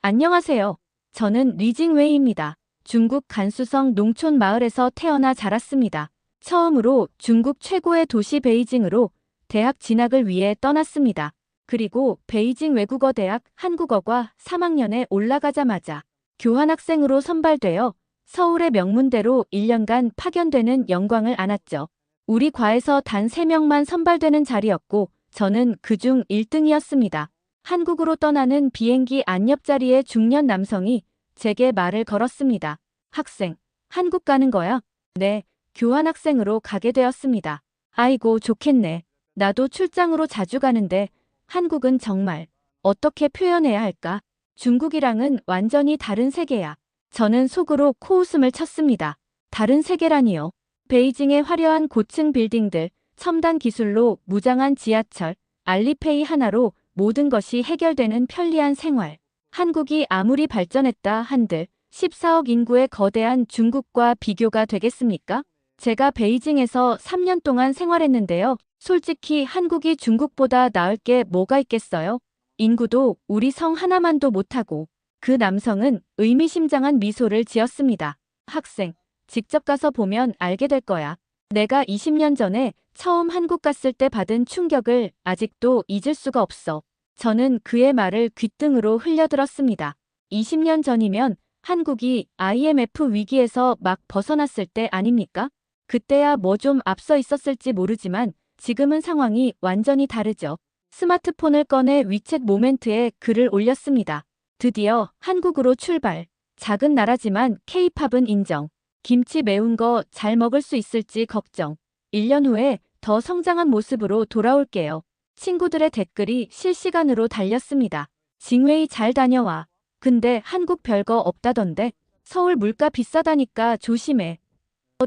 안녕하세요. 저는 리징웨이입니다. 중국 간수성 농촌 마을에서 태어나 자랐습니다. 처음으로 중국 최고의 도시 베이징으로 대학 진학을 위해 떠났습니다. 그리고 베이징 외국어대학 한국어과 3학년에 올라가자마자 교환학생으로 선발되어 서울의 명문대로 1년간 파견되는 영광을 안았죠. 우리 과에서 단 3명만 선발되는 자리였고 저는 그중 1등이었습니다. 한국으로 떠나는 비행기 안옆자리에 중년 남성이 제게 말을 걸었습니다. 학생, 한국 가는 거야? 네, 교환학생으로 가게 되었습니다. 아이고, 좋겠네. 나도 출장으로 자주 가는데 한국은 정말 어떻게 표현해야 할까? 중국이랑은 완전히 다른 세계야. 저는 속으로 코웃음을 쳤습니다. 다른 세계라니요. 베이징의 화려한 고층 빌딩들, 첨단 기술로 무장한 지하철, 알리페이 하나로 모든 것이 해결되는 편리한 생활. 한국이 아무리 발전했다 한들 14억 인구의 거대한 중국과 비교가 되겠습니까? 제가 베이징에서 3년 동안 생활했는데요. 솔직히 한국이 중국보다 나을 게 뭐가 있겠어요? 인구도 우리 성 하나만도 못하고. 그 남성은 의미심장한 미소를 지었습니다. 학생, 직접 가서 보면 알게 될 거야. 내가 20년 전에 처음 한국 갔을 때 받은 충격을 아직도 잊을 수가 없어. 저는 그의 말을 귓등으로 흘려들었습니다. 20년 전이면 한국이 IMF 위기에서 막 벗어났을 때 아닙니까? 그때야 뭐 좀 앞서 있었을지 모르지만 지금은 상황이 완전히 다르죠. 스마트폰을 꺼내 위챗 모멘트에 글을 올렸습니다. 드디어 한국으로 출발. 작은 나라지만 K-팝은 인정. 김치 매운 거 잘 먹을 수 있을지 걱정. 1년 후에 더 성장한 모습으로 돌아올게요. 친구들의 댓글이 실시간으로 달렸습니다. 징웨이 잘 다녀와. 근데 한국 별거 없다던데. 서울 물가 비싸다니까 조심해.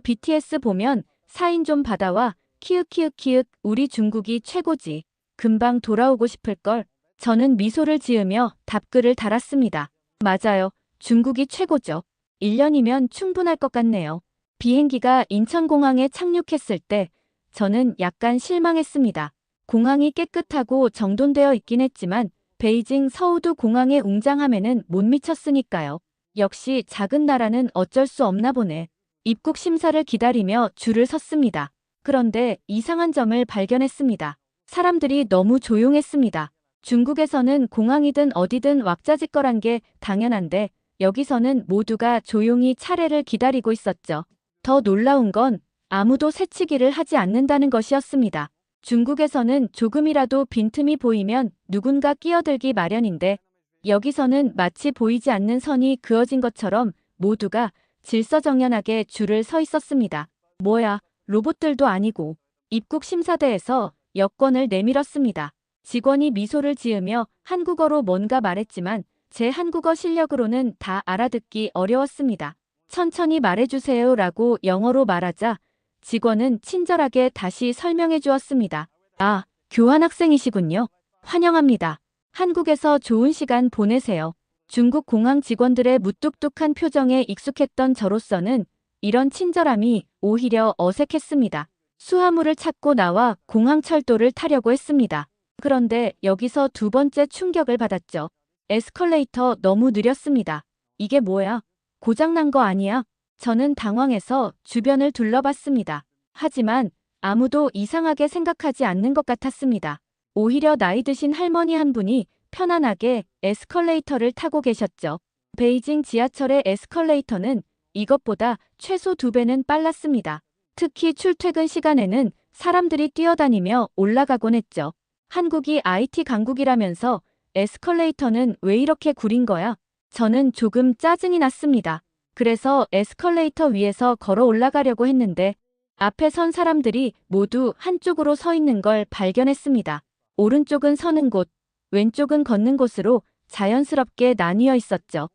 BTS 보면 사인 좀 받아와. 키읔키읔키읔 우리 중국이 최고지. 금방 돌아오고 싶을걸. 저는 미소를 지으며 답글을 달았습니다. 맞아요. 중국이 최고죠. 1년이면 충분할 것 같네요. 비행기가 인천공항에 착륙했을 때 저는 약간 실망했습니다. 공항이 깨끗하고 정돈되어 있긴 했지만 베이징 서우두 공항의 웅장함에는 못 미쳤으니까요. 역시 작은 나라는 어쩔 수 없나 보네. 입국 심사를 기다리며 줄을 섰습니다. 그런데 이상한 점을 발견했습니다. 사람들이 너무 조용했습니다. 중국에서는 공항이든 어디든 왁자지껄한 게 당연한데 여기서는 모두가 조용히 차례를 기다리고 있었죠. 더 놀라운 건 아무도 새치기를 하지 않는다는 것이었습니다. 중국에서는 조금이라도 빈틈이 보이면 누군가 끼어들기 마련인데 여기서는 마치 보이지 않는 선이 그어진 것처럼 모두가 질서정연하게 줄을 서 있었습니다. 뭐야, 로봇들도 아니고. 입국 심사대에서 여권을 내밀었습니다. 직원이 미소를 지으며 한국어로 뭔가 말했지만 제 한국어 실력으로는 다 알아듣기 어려웠습니다. 천천히 말해주세요 라고 영어로 말하자 직원은 친절하게 다시 설명해 주었습니다. 아, 교환학생이시군요. 환영합니다. 한국에서 좋은 시간 보내세요. 중국 공항 직원들의 무뚝뚝한 표정에 익숙했던 저로서는 이런 친절함이 오히려 어색했습니다. 수화물을 찾고 나와 공항 철도를 타려고 했습니다. 그런데 여기서 두 번째 충격을 받았죠. 에스컬레이터 너무 느렸습니다. 이게 뭐야? 고장난 거 아니야? 저는 당황해서 주변을 둘러봤습니다. 하지만 아무도 이상하게 생각하지 않는 것 같았습니다. 오히려 나이 드신 할머니 한 분이 편안하게 에스컬레이터를 타고 계셨죠. 베이징 지하철의 에스컬레이터는 이것보다 최소 2배는 빨랐습니다. 특히 출퇴근 시간에는 사람들이 뛰어다니며 올라가곤 했죠. 한국이 IT 강국이라면서 에스컬레이터는 왜 이렇게 구린 거야? 저는 조금 짜증이 났습니다. 그래서 에스컬레이터 위에서 걸어 올라가려고 했는데 앞에 선 사람들이 모두 한쪽으로 서 있는 걸 발견했습니다. 오른쪽은 서는 곳, 왼쪽은 걷는 곳으로 자연스럽게 나뉘어 있었죠.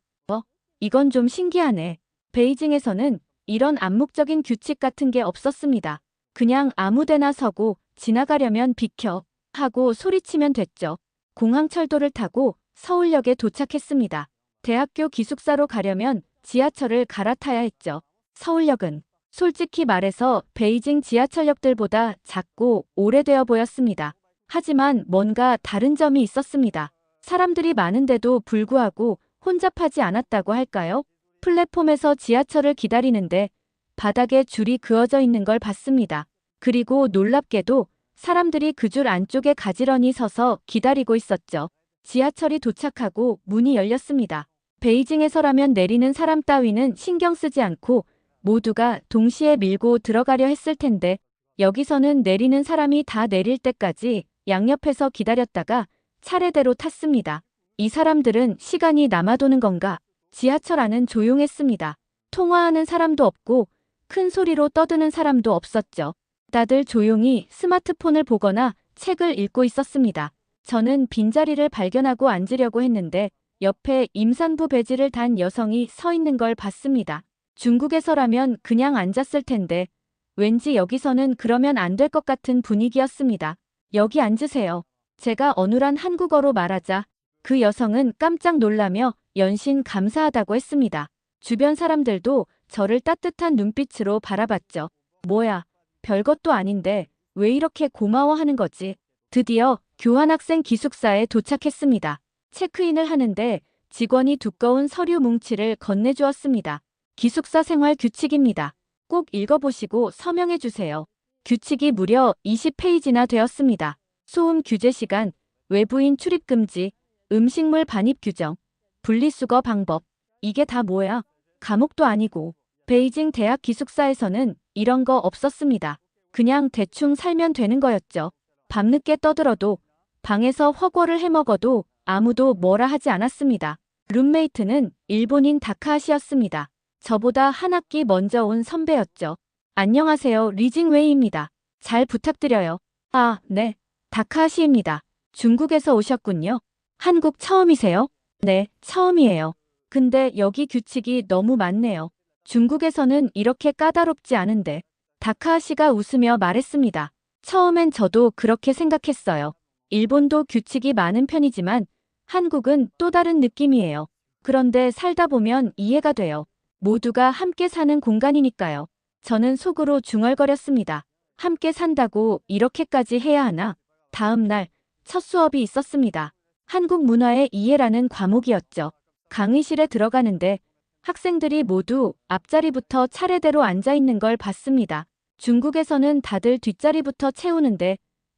이건 좀 신기하네. 베이징에서는 이런 암묵적인 규칙 같은 게 없었습니다. 그냥 아무데나 서고 지나가려면 비켜 하고 소리치면 됐죠. 공항철도를 타고 서울역에 도착했습니다. 대학교 기숙사로 가려면 지하철을 갈아타야 했죠. 서울역은 솔직히 말해서 베이징 지하철역들보다 작고 오래되어 보였습니다. 하지만 뭔가 다른 점이 있었습니다. 사람들이 많은데도 불구하고 혼잡하지 않았다고 할까요? 플랫폼에서 지하철을 기다리는데 바닥에 줄이 그어져 있는 걸 봤습니다. 그리고 놀랍게도 사람들이 그 줄 안쪽에 가지런히 서서 기다리고 있었죠. 지하철이 도착하고 문이 열렸습니다. 베이징에서라면 내리는 사람 따위는 신경 쓰지 않고 모두가 동시에 밀고 들어가려 했을 텐데 여기서는 내리는 사람이 다 내릴 때까지 양옆에서 기다렸다가 차례대로 탔습니다. 이 사람들은 시간이 남아도는 건가? 지하철 안은 조용했습니다. 통화하는 사람도 없고 큰 소리로 떠드는 사람도 없었죠. 다들 조용히 스마트폰을 보거나 책을 읽고 있었습니다. 저는 빈자리를 발견하고 앉으려고 했는데 옆에 임산부 배지를 단 여성이 서 있는 걸 봤습니다. 중국에서라면 그냥 앉았을 텐데 왠지 여기서는 그러면 안 될 것 같은 분위기였습니다. 여기 앉으세요. 제가 어눌한 한국어로 말하자 그 여성은 깜짝 놀라며 연신 감사하다고 했습니다. 주변 사람들도 저를 따뜻한 눈빛으로 바라봤죠. 뭐야, 별것도 아닌데 왜 이렇게 고마워하는 거지? 드디어 교환학생 기숙사에 도착했습니다. 체크인을 하는데 직원이 두꺼운 서류 뭉치를 건네주었습니다. 기숙사 생활 규칙입니다. 꼭 읽어보시고 서명해 주세요. 규칙이 무려 20페이지나 되었습니다. 소음 규제 시간, 외부인 출입 금지, 음식물 반입 규정, 분리수거 방법. 이게 다 뭐야? 감옥도 아니고. 베이징 대학 기숙사에서는 이런 거 없었습니다. 그냥 대충 살면 되는 거였죠. 밤늦게 떠들어도 방에서 허거를 해먹어도 아무도 뭐라 하지 않았습니다. 룸메이트는 일본인 다카하시였습니다. 저보다 한 학기 먼저 온 선배였죠. 안녕하세요, 리징웨이입니다. 잘 부탁드려요. 아, 네. 다카하시입니다. 중국에서 오셨군요. 한국 처음이세요? 네, 처음이에요. 근데 여기 규칙이 너무 많네요. 중국에서는 이렇게 까다롭지 않은데. 다카하시가 웃으며 말했습니다. 처음엔 저도 그렇게 생각했어요. 일본도 규칙이 많은 편이지만 한국은 또 다른 느낌이에요. 그런데 살다 보면 이해가 돼요. 모두가 함께 사는 공간이니까요. 저는 속으로 중얼거렸습니다. 함께 산다고 이렇게까지 해야 하나? 다음 날 첫 수업이 있었습니다. 한국 문화의 이해라는 과목이었죠. 강의실에 들어가는데 학생들이 모두 앞자리부터 차례대로 앉아 있는 걸 봤습니다. 중국에서는 다들 뒷자리부터 채우는데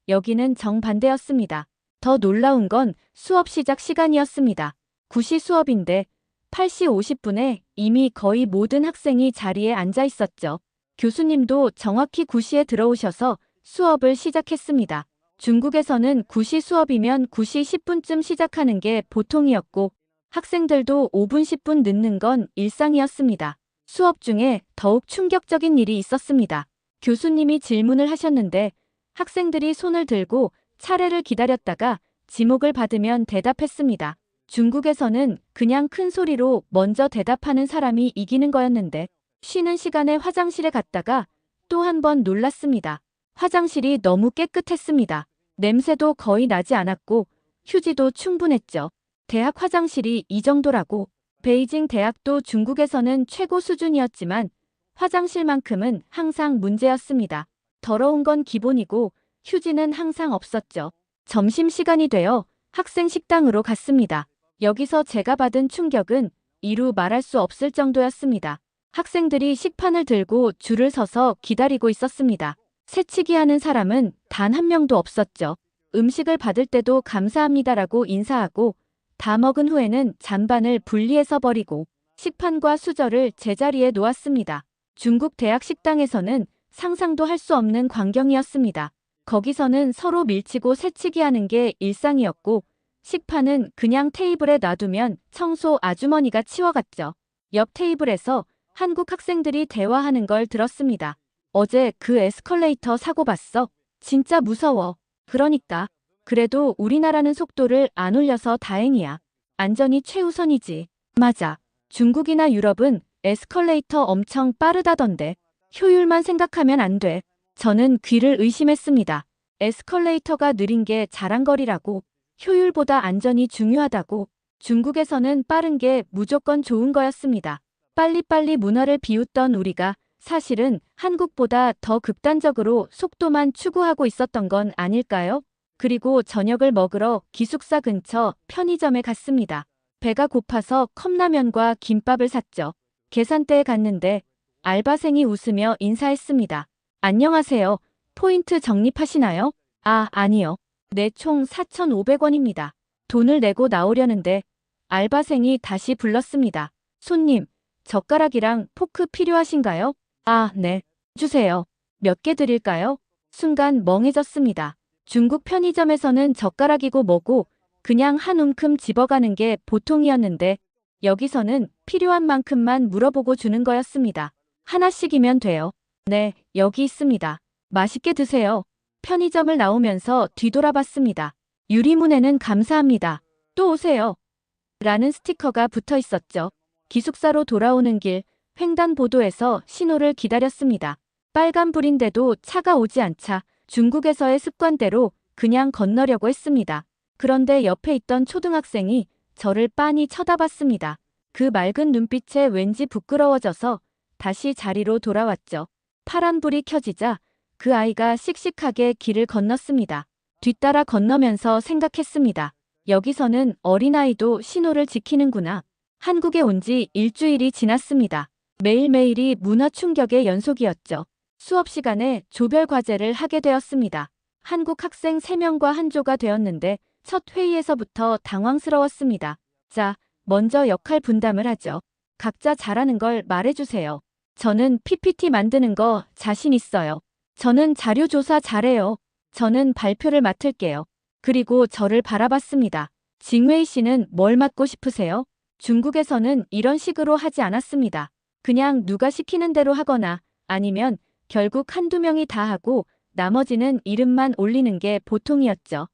여기는 정반대였습니다. 더 놀라운 건 수업 시작 시간이었습니다. 9시 수업인데 8시 50분에 이미 거의 모든 학생이 자리에 앉아 있었죠. 교수님도 정확히 9시에 들어오셔서 수업을 시작했습니다. 중국에서는 9시 수업이면 9시 10분쯤 시작하는 게 보통이었고 학생들도 5분 10분 늦는 건 일상이었습니다. 수업 중에 더욱 충격적인 일이 있었습니다. 교수님이 질문을 하셨는데 학생들이 손을 들고 차례를 기다렸다가 지목을 받으면 대답했습니다. 중국에서는 그냥 큰 소리로 먼저 대답하는 사람이 이기는 거였는데 쉬는 시간에 화장실에 갔다가 또 한 번 놀랐습니다. 화장실이 너무 깨끗했습니다. 냄새도 거의 나지 않았고 휴지도 충분했죠. 대학 화장실이 이 정도라고. 베이징 대학도 중국에서는 최고 수준이었지만 화장실만큼은 항상 문제였습니다. 더러운 건 기본이고 휴지는 항상 없었죠. 점심시간이 되어 학생 식당으로 갔습니다. 여기서 제가 받은 충격은 이루 말할 수 없을 정도였습니다. 학생들이 식판을 들고 줄을 서서 기다리고 있었습니다. 새치기 하는 사람은 단 한 명도 없었죠. 음식을 받을 때도 감사합니다라고 인사하고 다 먹은 후에는 잔반을 분리해서 버리고 식판과 수저를 제자리에 놓았습니다. 중국 대학 식당에서는 상상도 할 수 없는 광경이었습니다. 거기서는 서로 밀치고 새치기 하는 게 일상이었고 식판은 그냥 테이블에 놔두면 청소 아주머니가 치워갔죠. 옆 테이블에서 한국 학생들이 대화하는 걸 들었습니다. 어제 그 에스컬레이터 사고 봤어? 진짜 무서워. 그러니까. 그래도 우리나라는 속도를 안 올려서 다행이야. 안전이 최우선이지. 맞아. 중국이나 유럽은 에스컬레이터 엄청 빠르다던데. 효율만 생각하면 안 돼. 저는 귀를 의심했습니다. 에스컬레이터가 느린 게 자랑거리라고. 효율보다 안전이 중요하다고. 중국에서는 빠른 게 무조건 좋은 거였습니다. 빨리빨리 문화를 비웃던 우리가 사실은 한국보다 더 극단적으로 속도만 추구하고 있었던 건 아닐까요? 그리고 저녁을 먹으러 기숙사 근처 편의점에 갔습니다. 배가 고파서 컵라면과 김밥을 샀죠. 계산대에 갔는데 알바생이 웃으며 인사했습니다. 안녕하세요. 포인트 적립하시나요? 아, 아니요. 네, 총 4,500원입니다. 돈을 내고 나오려는데 알바생이 다시 불렀습니다. 손님, 젓가락이랑 포크 필요하신가요? 아, 네. 주세요. 몇 개 드릴까요? 순간 멍해졌습니다. 중국 편의점에서는 젓가락이고 뭐고 그냥 한 움큼 집어가는 게 보통이었는데 여기서는 필요한 만큼만 물어보고 주는 거였습니다. 하나씩이면 돼요. 네, 여기 있습니다. 맛있게 드세요. 편의점을 나오면서 뒤돌아봤습니다. 유리문에는 감사합니다. 또 오세요. 라는 스티커가 붙어 있었죠. 기숙사로 돌아오는 길 횡단보도에서 신호를 기다렸습니다. 빨간불인데도 차가 오지 않자 중국에서의 습관대로 그냥 건너려고 했습니다. 그런데 옆에 있던 초등학생이 저를 빤히 쳐다봤습니다. 그 맑은 눈빛에 왠지 부끄러워져서 다시 자리로 돌아왔죠. 파란불이 켜지자 그 아이가 씩씩하게 길을 건넜습니다. 뒤따라 건너면서 생각했습니다. 여기서는 어린아이도 신호를 지키는구나. 한국에 온 지 일주일이 지났습니다. 매일매일이 문화 충격의 연속이었죠. 수업 시간에 조별 과제를 하게 되었습니다. 한국 학생 3명과 한 조가 되었는데 첫 회의에서부터 당황스러웠습니다. 자, 먼저 역할 분담을 하죠. 각자 잘하는 걸 말해주세요. 저는 PPT 만드는 거 자신 있어요. 저는 자료 조사 잘해요. 저는 발표를 맡을게요. 그리고 저를 바라봤습니다. 징웨이 씨는 뭘 맡고 싶으세요? 중국에서는 이런 식으로 하지 않았습니다. 그냥 누가 시키는 대로 하거나 아니면 결국 한두 명이 다 하고 나머지는 이름만 올리는 게 보통이었죠.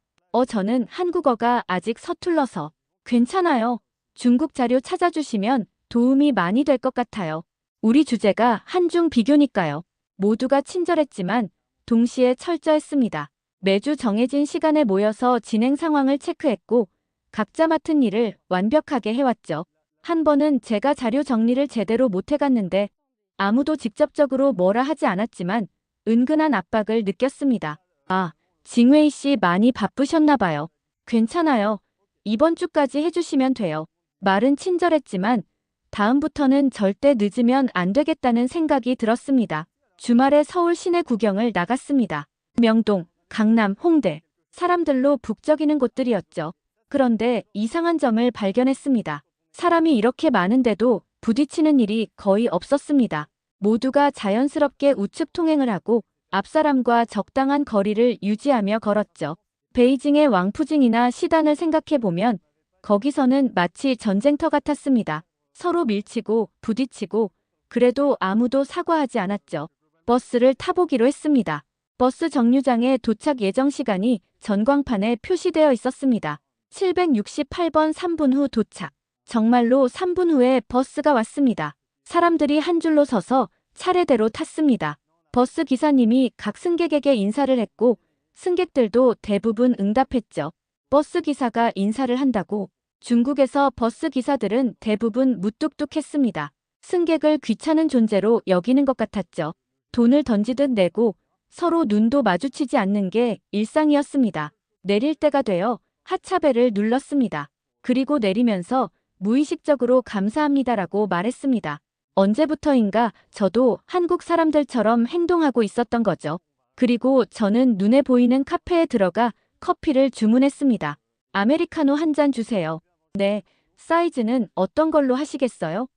저는 한국어가 아직 서툴러서. 괜찮아요. 중국 자료 찾아주시면 도움이 많이 될 것 같아요. 우리 주제가 한중 비교니까요. 모두가 친절했지만 동시에 철저했습니다. 매주 정해진 시간에 모여서 진행 상황을 체크했고 각자 맡은 일을 완벽하게 해왔죠. 한 번은 제가 자료 정리를 제대로 못해갔는데 아무도 직접적으로 뭐라 하지 않았지만 은근한 압박을 느꼈습니다. 아, 징웨이 씨 많이 바쁘셨나 봐요. 괜찮아요. 이번 주까지 해주시면 돼요. 말은 친절했지만 다음부터는 절대 늦으면 안 되겠다는 생각이 들었습니다. 주말에 서울 시내 구경을 나갔습니다. 명동, 강남, 홍대. 사람들로 북적이는 곳들이었죠. 그런데 이상한 점을 발견했습니다. 사람이 이렇게 많은데도 부딪히는 일이 거의 없었습니다. 모두가 자연스럽게 우측 통행을 하고 앞사람과 적당한 거리를 유지하며 걸었죠. 베이징의 왕푸징이나 시단을 생각해보면 거기서는 마치 전쟁터 같았습니다. 서로 밀치고 부딪히고 그래도 아무도 사과하지 않았죠. 버스를 타보기로 했습니다. 버스 정류장에 도착 예정 시간이 전광판에 표시되어 있었습니다. 768번 3분 후 도착. 정말로 3분 후에 버스가 왔습니다. 사람들이 한 줄로 서서 차례대로 탔습니다. 버스 기사님이 각 승객에게 인사를 했고 승객들도 대부분 응답했죠. 버스 기사가 인사를 한다고 중국에서 버스 기사들은 대부분 무뚝뚝했습니다. 승객을 귀찮은 존재로 여기는 것 같았죠. 돈을 던지듯 내고 서로 눈도 마주치지 않는 게 일상이었습니다. 내릴 때가 되어 하차벨을 눌렀습니다. 그리고 내리면서 무의식적으로 감사합니다라고 말했습니다. 언제부터인가 저도 한국 사람들처럼 행동하고 있었던 거죠. 그리고 저는 눈에 보이는 카페에 들어가 커피를 주문했습니다. 아메리카노 한 잔 주세요. 네, 사이즈는 어떤 걸로 하시겠어요?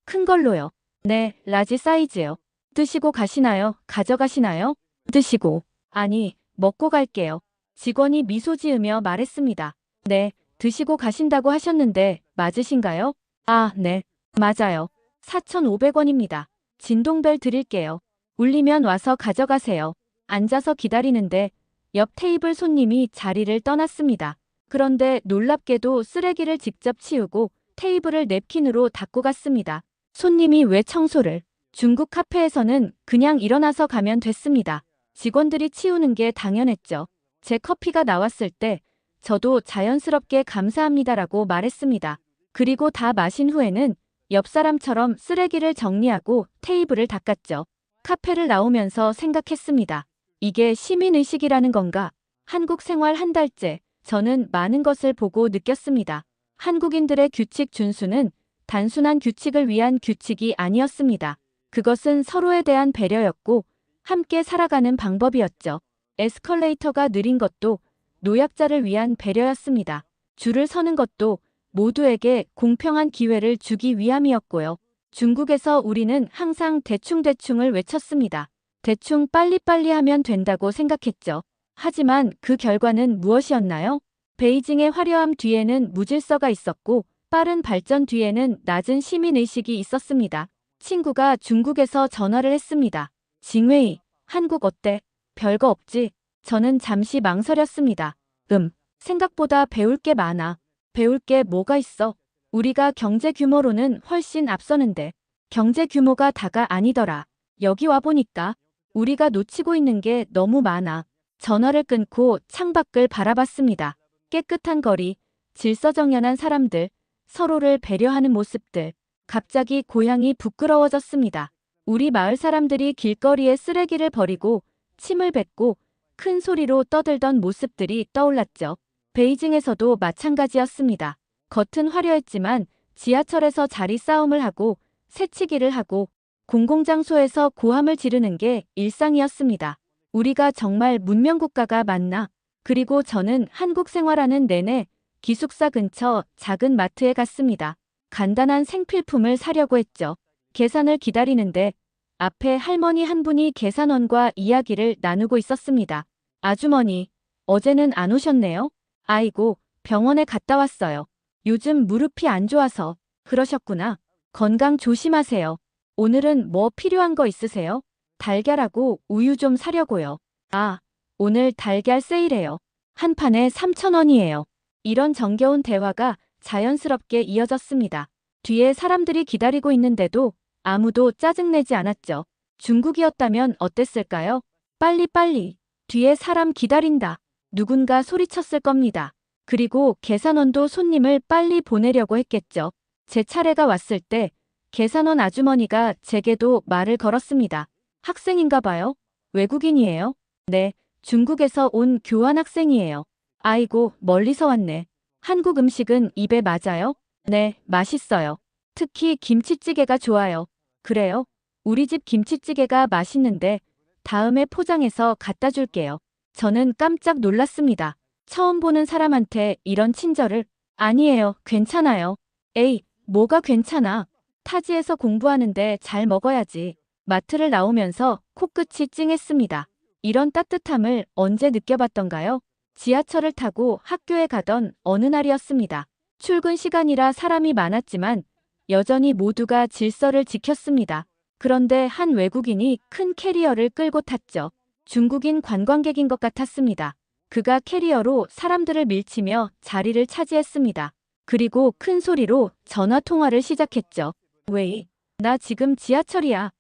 큰 걸로요. 네, 라지 사이즈요. 드시고 가시나요? 가져가시나요? 드시고. 아니, 먹고 갈게요. 직원이 미소 지으며 말했습니다. 네, 드시고 가신다고 하셨는데 맞으신가요? 아, 네. 맞아요. 4,500원입니다. 진동벨 드릴게요. 울리면 와서 가져가세요. 앉아서 기다리는데 옆 테이블 손님이 자리를 떠났습니다. 그런데 놀랍게도 쓰레기를 직접 치우고 테이블을 냅킨으로 닦고 갔습니다. 손님이 왜 청소를? 중국 카페에서는 그냥 일어나서 가면 됐습니다. 직원들이 치우는 게 당연했죠. 제 커피가 나왔을 때 저도 자연스럽게 감사합니다라고 말했습니다. 그리고 다 마신 후에는 옆 사람처럼 쓰레기를 정리하고 테이블을 닦았죠. 카페를 나오면서 생각했습니다. 이게 시민의식이라는 건가? 한국 생활 한 달째 저는 많은 것을 보고 느꼈습니다. 한국인들의 규칙 준수는 단순한 규칙을 위한 규칙이 아니었습니다. 그것은 서로에 대한 배려였고 함께 살아가는 방법이었죠. 에스컬레이터가 느린 것도 노약자를 위한 배려였습니다. 줄을 서는 것도 모두에게 공평한 기회를 주기 위함이었고요. 중국에서 우리는 항상 대충대충을 외쳤습니다. 대충 빨리빨리 하면 된다고 생각했죠. 하지만 그 결과는 무엇이었나요? 베이징의 화려함 뒤에는 무질서가 있었고 빠른 발전 뒤에는 낮은 시민의식이 있었습니다. 친구가 중국에서 전화를 했습니다. 징웨이, 한국 어때? 별거 없지? 저는 잠시 망설였습니다. 생각보다 배울 게 많아. 배울 게 뭐가 있어? 우리가 경제 규모로는 훨씬 앞서는데 경제 규모가 다가 아니더라. 여기 와보니까 우리가 놓치고 있는 게 너무 많아. 전화를 끊고 창밖을 바라봤습니다. 깨끗한 거리, 질서정연한 사람들, 서로를 배려하는 모습들. 갑자기 고향이 부끄러워졌습니다. 우리 마을 사람들이 길거리에 쓰레기를 버리고 침을 뱉고 큰 소리로 떠들던 모습들이 떠올랐죠. 베이징에서도 마찬가지였습니다. 겉은 화려했지만 지하철에서 자리 싸움을 하고 새치기를 하고 공공장소에서 고함을 지르는 게 일상이었습니다. 우리가 정말 문명국가가 맞나? 그리고 저는 한국 생활하는 내내 기숙사 근처 작은 마트에 갔습니다. 간단한 생필품을 사려고 했죠. 계산을 기다리는데 앞에 할머니 한 분이 계산원과 이야기를 나누고 있었습니다. 아주머니, 어제는 안 오셨네요? 아이고, 병원에 갔다 왔어요. 요즘 무릎이 안 좋아서. 그러셨구나. 건강 조심하세요. 오늘은 뭐 필요한 거 있으세요? 달걀하고 우유 좀 사려고요. 아, 오늘 달걀 세일해요. 한 판에 3,000원이에요. 이런 정겨운 대화가 자연스럽게 이어졌습니다. 뒤에 사람들이 기다리고 있는데도 아무도 짜증내지 않았죠. 중국이었다면 어땠을까요? 빨리빨리. 뒤에 사람 기다린다. 누군가 소리쳤을 겁니다. 그리고 계산원도 손님을 빨리 보내려고 했겠죠. 제 차례가 왔을 때 계산원 아주머니가 제게도 말을 걸었습니다. 학생인가 봐요? 외국인이에요? 네, 중국에서 온 교환학생이에요. 아이고, 멀리서 왔네. 한국 음식은 입에 맞아요? 네, 맛있어요. 특히 김치찌개가 좋아요. 그래요? 우리 집 김치찌개가 맛있는데 다음에 포장해서 갖다 줄게요. 저는 깜짝 놀랐습니다. 처음 보는 사람한테 이런 친절을. 아니에요, 괜찮아요. 에이, 뭐가 괜찮아. 타지에서 공부하는데 잘 먹어야지. 마트를 나오면서 코끝이 찡했습니다. 이런 따뜻함을 언제 느껴봤던가요? 지하철을 타고 학교에 가던 어느 날이었습니다. 출근 시간이라 사람이 많았지만 여전히 모두가 질서를 지켰습니다. 그런데 한 외국인이 큰 캐리어를 끌고 탔죠. 중국인 관광객인 것 같았습니다. 그가 캐리어로 사람들을 밀치며 자리를 차지했습니다. 그리고 큰 소리로 전화 통화를 시작했죠. 웨이, 나 지금 지하철이야.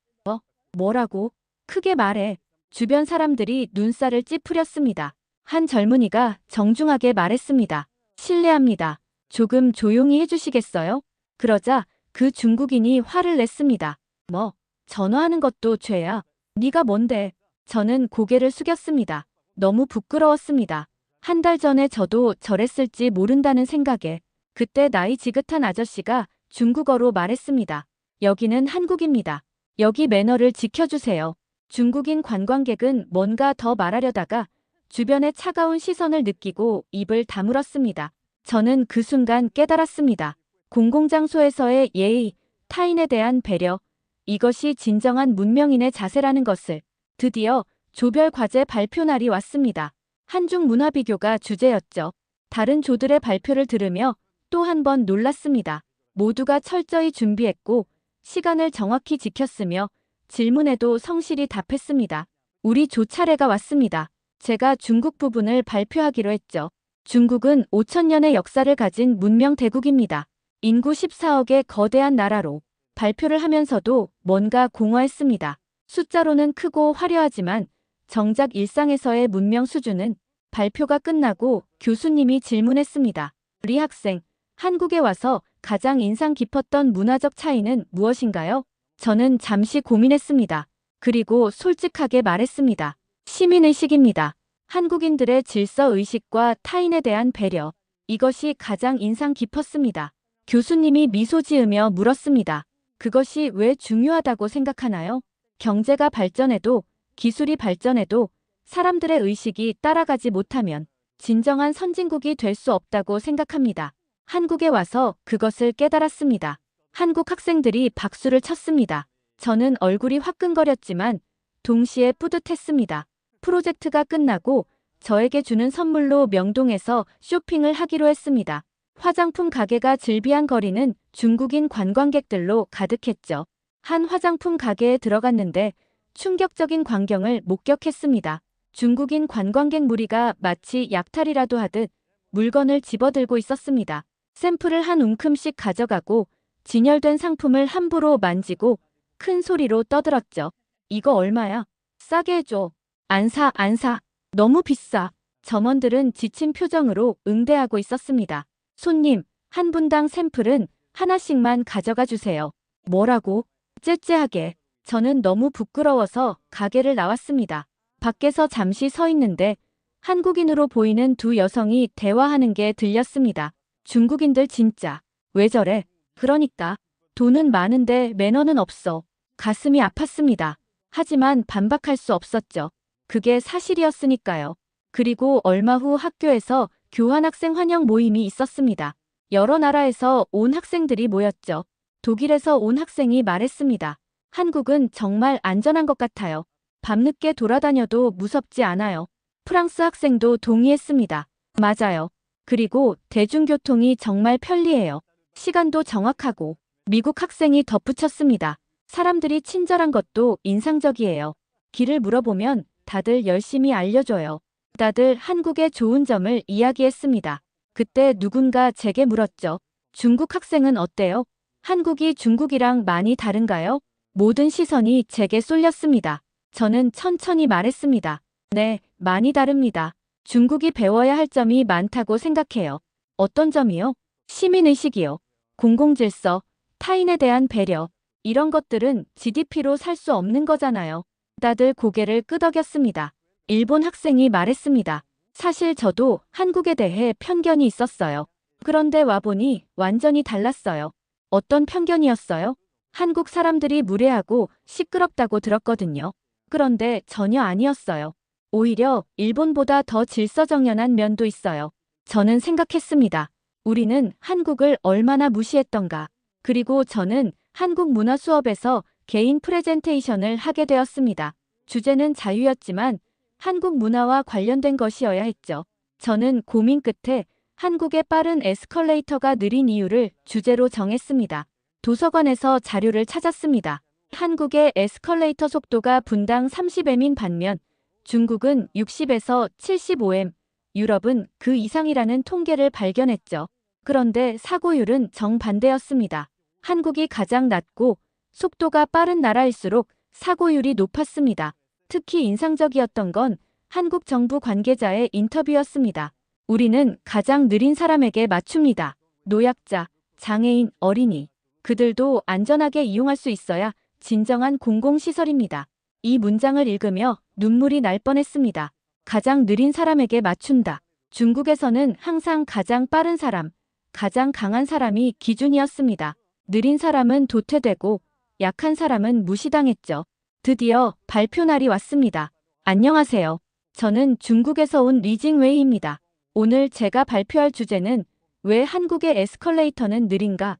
뭐라고? 크게 말해. 주변 사람들이 눈살을 찌푸렸습니다. 한 젊은이가 정중하게 말했습니다. 실례합니다. 조금 조용히 해주시겠어요? 그러자 그 중국인이 화를 냈습니다. 뭐, 전화하는 것도 죄야. 네가 뭔데? 저는 고개를 숙였습니다. 너무 부끄러웠습니다. 한 달 전에 저도 저랬을지 모른다는 생각에. 그때 나이 지긋한 아저씨가 중국어로 말했습니다. 여기는 한국입니다. 여기 매너를 지켜주세요. 중국인 관광객은 뭔가 더 말하려다가 주변의 차가운 시선을 느끼고 입을 다물었습니다. 저는 그 순간 깨달았습니다. 공공장소에서의 예의, 타인에 대한 배려, 이것이 진정한 문명인의 자세라는 것을. 드디어 조별 과제 발표 날이 왔습니다. 한중 문화 비교가 주제였죠. 다른 조들의 발표를 들으며 또 한 번 놀랐습니다. 모두가 철저히 준비했고 시간을 정확히 지켰으며 질문에도 성실히 답했습니다. 우리 조 차례가 왔습니다. 제가 중국 부분을 발표하기로 했죠. 중국은 5,000년의 역사를 가진 문명 대국입니다. 인구 14억의 거대한 나라로 발표를 하면서도 뭔가 공허했습니다. 숫자로는 크고 화려하지만 정작 일상에서의 문명 수준은. 발표가 끝나고 교수님이 질문했습니다. 리 학생, 한국에 와서 가장 인상 깊었던 문화적 차이는 무엇인가요? 저는 잠시 고민했습니다. 그리고 솔직하게 말했습니다. 시민의식입니다. 한국인들의 질서의식과 타인에 대한 배려. 이것이 가장 인상 깊었습니다. 교수님이 미소 지으며 물었습니다. 그것이 왜 중요하다고 생각하나요? 경제가 발전해도 기술이 발전해도 사람들의 의식이 따라가지 못하면 진정한 선진국이 될 수 없다고 생각합니다. 한국에 와서 그것을 깨달았습니다. 한국 학생들이 박수를 쳤습니다. 저는 얼굴이 화끈거렸지만 동시에 뿌듯했습니다. 프로젝트가 끝나고 저에게 주는 선물로 명동에서 쇼핑을 하기로 했습니다. 화장품 가게가 즐비한 거리는 중국인 관광객들로 가득했죠. 한 화장품 가게에 들어갔는데 충격적인 광경을 목격했습니다. 중국인 관광객 무리가 마치 약탈이라도 하듯 물건을 집어들고 있었습니다. 샘플을 한 움큼씩 가져가고 진열된 상품을 함부로 만지고 큰 소리로 떠들었죠. 이거 얼마야? 싸게 해줘. 안 사, 안 사. 너무 비싸. 점원들은 지친 표정으로 응대하고 있었습니다. 손님, 한 분당 샘플은 하나씩만 가져가 주세요. 뭐라고? 째째하게. 저는 너무 부끄러워서 가게를 나왔습니다. 밖에서 잠시 서 있는데 한국인으로 보이는 두 여성이 대화하는 게 들렸습니다. 중국인들 진짜. 왜 저래? 그러니까. 돈은 많은데 매너는 없어. 가슴이 아팠습니다. 하지만 반박할 수 없었죠. 그게 사실이었으니까요. 그리고 얼마 후 학교에서 교환학생 환영 모임이 있었습니다. 여러 나라에서 온 학생들이 모였죠. 독일에서 온 학생이 말했습니다. 한국은 정말 안전한 것 같아요. 밤늦게 돌아다녀도 무섭지 않아요. 프랑스 학생도 동의했습니다. 맞아요. 그리고 대중교통이 정말 편리해요. 시간도 정확하고. 미국 학생이 덧붙였습니다. 사람들이 친절한 것도 인상적이에요. 길을 물어보면 다들 열심히 알려줘요. 다들 한국의 좋은 점을 이야기했습니다. 그때 누군가 제게 물었죠. 중국 학생은 어때요? 한국이 중국이랑 많이 다른가요? 모든 시선이 제게 쏠렸습니다. 저는 천천히 말했습니다. 네, 많이 다릅니다. 중국이 배워야 할 점이 많다고 생각해요. 어떤 점이요? 시민의식이요. 공공질서, 타인에 대한 배려. 이런 것들은 GDP로 살 수 없는 거잖아요. 다들 고개를 끄덕였습니다. 일본 학생이 말했습니다. 사실 저도 한국에 대해 편견이 있었어요. 그런데 와보니 완전히 달랐어요. 어떤 편견이었어요? 한국 사람들이 무례하고 시끄럽다고 들었거든요. 그런데 전혀 아니었어요. 오히려 일본보다 더 질서정연한 면도 있어요. 저는 생각했습니다. 우리는 한국을 얼마나 무시했던가. 그리고 저는 한국 문화 수업에서 개인 프레젠테이션을 하게 되었습니다. 주제는 자유였지만 한국 문화와 관련된 것이어야 했죠. 저는 고민 끝에 한국의 빠른 에스컬레이터가 느린 이유를 주제로 정했습니다. 도서관에서 자료를 찾았습니다. 한국의 에스컬레이터 속도가 분당 30m인 반면 중국은 60에서 75m, 유럽은 그 이상이라는 통계를 발견했죠. 그런데 사고율은 정반대였습니다. 한국이 가장 낮고 속도가 빠른 나라일수록 사고율이 높았습니다. 특히 인상적이었던 건 한국 정부 관계자의 인터뷰였습니다. 우리는 가장 느린 사람에게 맞춥니다. 노약자, 장애인, 어린이. 그들도 안전하게 이용할 수 있어야 진정한 공공시설입니다. 이 문장을 읽으며 눈물이 날 뻔했습니다. 가장 느린 사람에게 맞춘다. 중국에서는 항상 가장 빠른 사람, 가장 강한 사람이 기준이었습니다. 느린 사람은 도태되고 약한 사람은 무시당했죠. 드디어 발표 날이 왔습니다. 안녕하세요. 저는 중국에서 온 리징웨이입니다. 오늘 제가 발표할 주제는 왜 한국의 에스컬레이터는 느린가?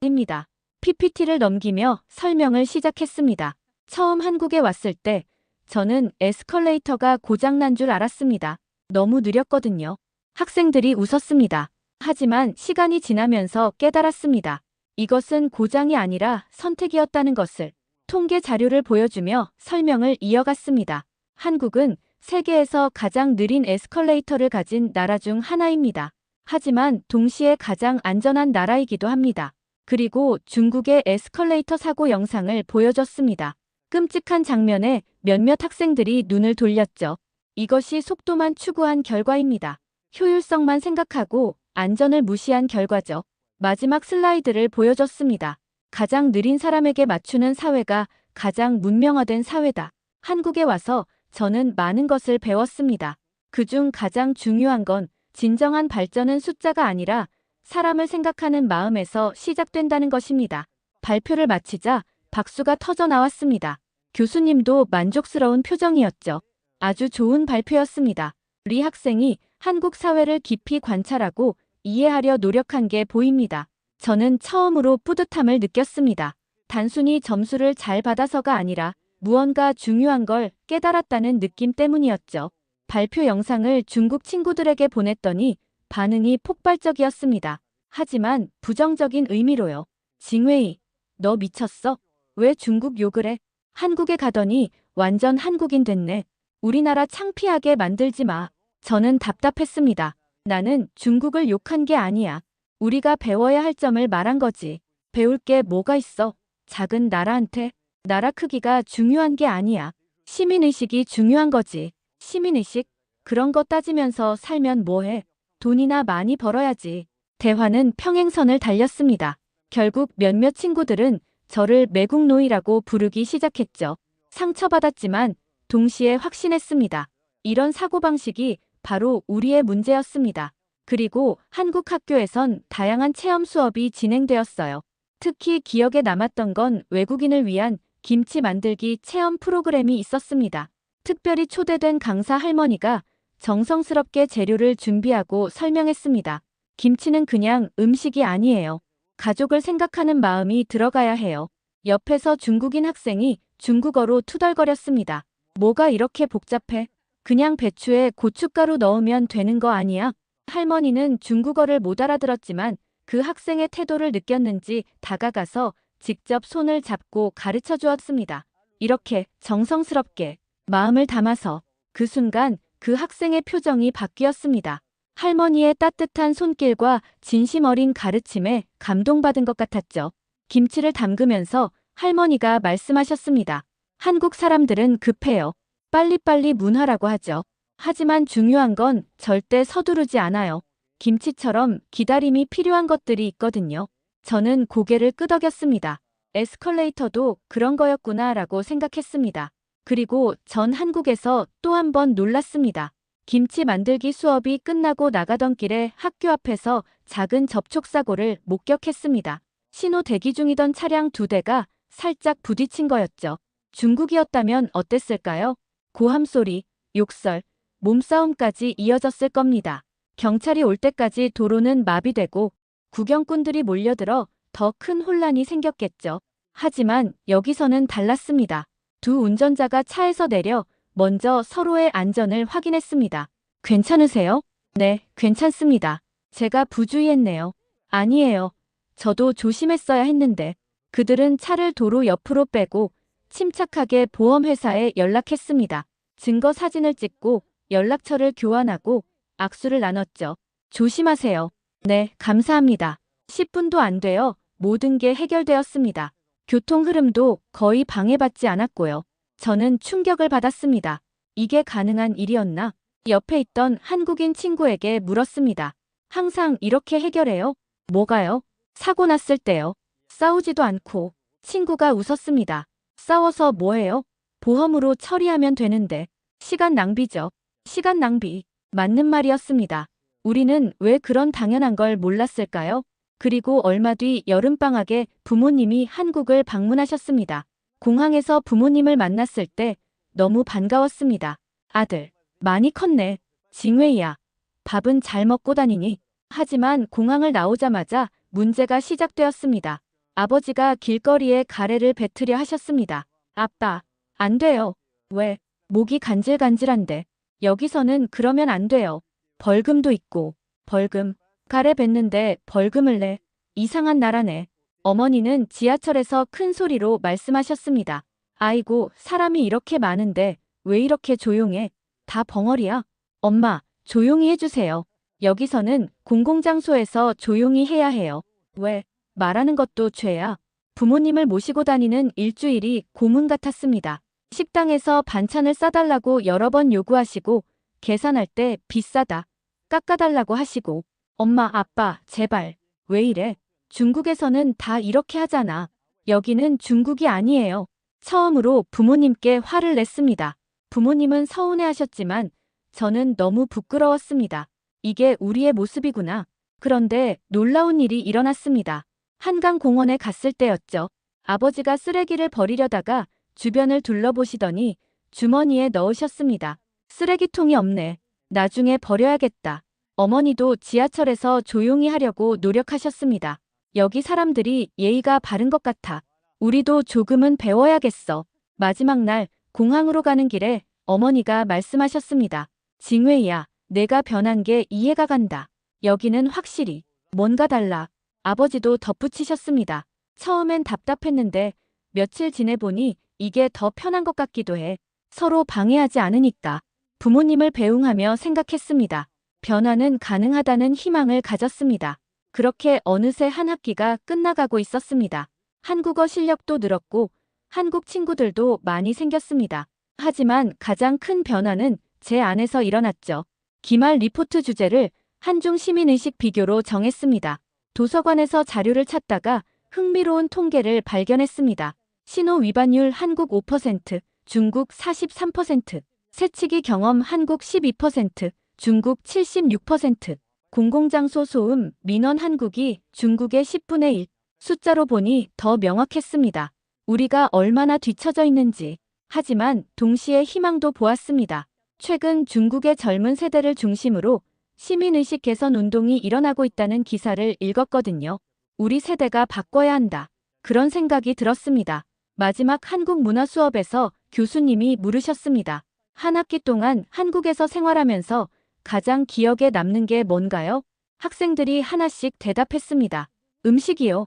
입니다. PPT를 넘기며 설명을 시작했습니다. 처음 한국에 왔을 때 저는 에스컬레이터가 고장난 줄 알았습니다. 너무 느렸거든요. 학생들이 웃었습니다. 하지만 시간이 지나면서 깨달았습니다. 이것은 고장이 아니라 선택이었다는 것을. 통계 자료를 보여주며 설명을 이어갔습니다. 한국은 세계에서 가장 느린 에스컬레이터를 가진 나라 중 하나입니다. 하지만 동시에 가장 안전한 나라이기도 합니다. 그리고 중국의 에스컬레이터 사고 영상을 보여줬습니다. 끔찍한 장면에 몇몇 학생들이 눈을 돌렸죠. 이것이 속도만 추구한 결과입니다. 효율성만 생각하고 안전을 무시한 결과죠. 마지막 슬라이드를 보여줬습니다. 가장 느린 사람에게 맞추는 사회가 가장 문명화된 사회다. 한국에 와서 저는 많은 것을 배웠습니다. 그중 가장 중요한 건 진정한 발전은 숫자가 아니라 사람을 생각하는 마음에서 시작된다는 것입니다. 발표를 마치자 박수가 터져 나왔습니다. 교수님도 만족스러운 표정이었죠. 아주 좋은 발표였습니다. 리 학생이 한국 사회를 깊이 관찰하고 이해하려 노력한 게 보입니다. 저는 처음으로 뿌듯함을 느꼈습니다. 단순히 점수를 잘 받아서가 아니라 무언가 중요한 걸 깨달았다는 느낌 때문이었죠. 발표 영상을 중국 친구들에게 보냈더니 반응이 폭발적이었습니다. 하지만 부정적인 의미로요. 징웨이, 너 미쳤어? 왜 중국 욕을 해? 한국에 가더니 완전 한국인 됐네. 우리나라 창피하게 만들지 마. 저는 답답했습니다. 나는 중국을 욕한 게 아니야. 우리가 배워야 할 점을 말한 거지. 배울 게 뭐가 있어? 작은 나라한테 나라 크기가 중요한 게 아니야. 시민의식이 중요한 거지. 시민의식? 그런 거 따지면서 살면 뭐해? 돈이나 많이 벌어야지. 대화는 평행선을 달렸습니다. 결국 몇몇 친구들은 저를 매국노이라고 부르기 시작했죠. 상처받았지만 동시에 확신했습니다. 이런 사고방식이 바로 우리의 문제였습니다. 그리고 한국 학교에선 다양한 체험 수업이 진행되었어요. 특히 기억에 남았던 건 외국인을 위한 김치 만들기 체험 프로그램이 있었습니다. 특별히 초대된 강사 할머니가 정성스럽게 재료를 준비하고 설명했습니다. 김치는 그냥 음식이 아니에요. 가족을 생각하는 마음이 들어가야 해요. 옆에서 중국인 학생이 중국어로 투덜거렸습니다. 뭐가 이렇게 복잡해? 그냥 배추에 고춧가루 넣으면 되는 거 아니야? 할머니는 중국어를 못 알아들었지만 그 학생의 태도를 느꼈는지 다가가서 직접 손을 잡고 가르쳐 주었습니다. 이렇게 정성스럽게 마음을 담아서 그 순간 그 학생의 표정이 바뀌었습니다. 할머니의 따뜻한 손길과 진심 어린 가르침에 감동받은 것 같았죠. 김치를 담그면서 할머니가 말씀하셨습니다. 한국 사람들은 급해요. 빨리빨리 문화라고 하죠. 하지만 중요한 건 절대 서두르지 않아요. 김치처럼 기다림이 필요한 것들이 있거든요. 저는 고개를 끄덕였습니다. 에스컬레이터도 그런 거였구나라고 생각했습니다. 그리고 전 한국에서 또 한 번 놀랐습니다. 김치 만들기 수업이 끝나고 나가던 길에 학교 앞에서 작은 접촉사고를 목격했습니다. 신호 대기 중이던 차량 2대가 살짝 부딪힌 거였죠. 중국이었다면 어땠을까요? 고함 소리, 욕설, 몸싸움까지 이어졌을 겁니다. 경찰이 올 때까지 도로는 마비되고 구경꾼들이 몰려들어 더 큰 혼란이 생겼겠죠. 하지만 여기서는 달랐습니다. 두 운전자가 차에서 내려 먼저 서로의 안전을 확인했습니다. 괜찮으세요? 네, 괜찮습니다. 제가 부주의했네요. 아니에요. 저도 조심했어야 했는데. 그들은 차를 도로 옆으로 빼고 침착하게 보험회사에 연락했습니다. 증거 사진을 찍고 연락처를 교환하고 악수를 나눴죠. 조심하세요. 네, 감사합니다. 10분도 안 되어 모든 게 해결되었습니다. 교통 흐름도 거의 방해받지 않았고요. 저는 충격을 받았습니다. 이게 가능한 일이었나? 옆에 있던 한국인 친구에게 물었습니다. 항상 이렇게 해결해요? 뭐가요? 사고 났을 때요. 싸우지도 않고. 친구가 웃었습니다. 싸워서 뭐해요? 보험으로 처리하면 되는데. 시간 낭비죠. 시간 낭비. 맞는 말이었습니다. 우리는 왜 그런 당연한 걸 몰랐을까요? 그리고 얼마 뒤 여름방학에 부모님이 한국을 방문하셨습니다. 공항에서 부모님을 만났을 때 너무 반가웠습니다. 아들, 많이 컸네. 징웨이야. 밥은 잘 먹고 다니니? 하지만 공항을 나오자마자 문제가 시작되었습니다. 아버지가 길거리에 가래를 뱉으려 하셨습니다. 아빠, 안 돼요. 왜? 목이 간질간질한데. 여기서는 그러면 안 돼요. 벌금도 있고. 벌금. 가래 뱉는데 벌금을 내. 이상한 나라네. 어머니는 지하철에서 큰 소리로 말씀하셨습니다. 아이고, 사람이 이렇게 많은데 왜 이렇게 조용해? 다 벙어리야. 엄마, 조용히 해주세요. 여기서는 공공장소에서 조용히 해야 해요. 왜? 말하는 것도 죄야. 부모님을 모시고 다니는 일주일이 고문 같았습니다. 식당에서 반찬을 싸달라고 여러 번 요구하시고 계산할 때 비싸다. 깎아달라고 하시고 엄마, 아빠, 제발. 왜 이래? 중국에서는 다 이렇게 하잖아. 여기는 중국이 아니에요. 처음으로 부모님께 화를 냈습니다. 부모님은 서운해하셨지만 저는 너무 부끄러웠습니다. 이게 우리의 모습이구나. 그런데 놀라운 일이 일어났습니다. 한강공원에 갔을 때였죠. 아버지가 쓰레기를 버리려다가 주변을 둘러보시더니 주머니에 넣으셨습니다. 쓰레기통이 없네. 나중에 버려야겠다. 어머니도 지하철에서 조용히 하려고 노력하셨습니다. 여기 사람들이 예의가 바른 것 같아. 우리도 조금은 배워야겠어. 마지막 날 공항으로 가는 길에 어머니가 말씀하셨습니다. 징웨이야, 내가 변한 게 이해가 간다. 여기는 확실히 뭔가 달라. 아버지도 덧붙이셨습니다. 처음엔 답답했는데 며칠 지내보니 이게 더 편한 것 같기도 해. 서로 방해하지 않으니까. 부모님을 배웅하며 생각했습니다. 변화는 가능하다는 희망을 가졌습니다. 그렇게 어느새 한 학기가 끝나가고 있었습니다. 한국어 실력도 늘었고 한국 친구들도 많이 생겼습니다. 하지만 가장 큰 변화는 제 안에서 일어났죠. 기말 리포트 주제를 한중 시민의식 비교로 정했습니다. 도서관에서 자료를 찾다가 흥미로운 통계를 발견했습니다. 신호 위반율 한국 5%, 중국 43%, 새치기 경험 한국 12%, 중국 76%, 공공장소 소음 민원 한국이 중국의 10분의 1. 숫자로 보니 더 명확했습니다. 우리가 얼마나 뒤처져 있는지. 하지만 동시에 희망도 보았습니다. 최근 중국의 젊은 세대를 중심으로 시민의식 개선 운동이 일어나고 있다는 기사를 읽었거든요. 우리 세대가 바꿔야 한다. 그런 생각이 들었습니다. 마지막 한국 문화 수업에서 교수님이 물으셨습니다. 한 학기 동안 한국에서 생활하면서 가장 기억에 남는 게 뭔가요? 학생들이 하나씩 대답했습니다. 음식이요.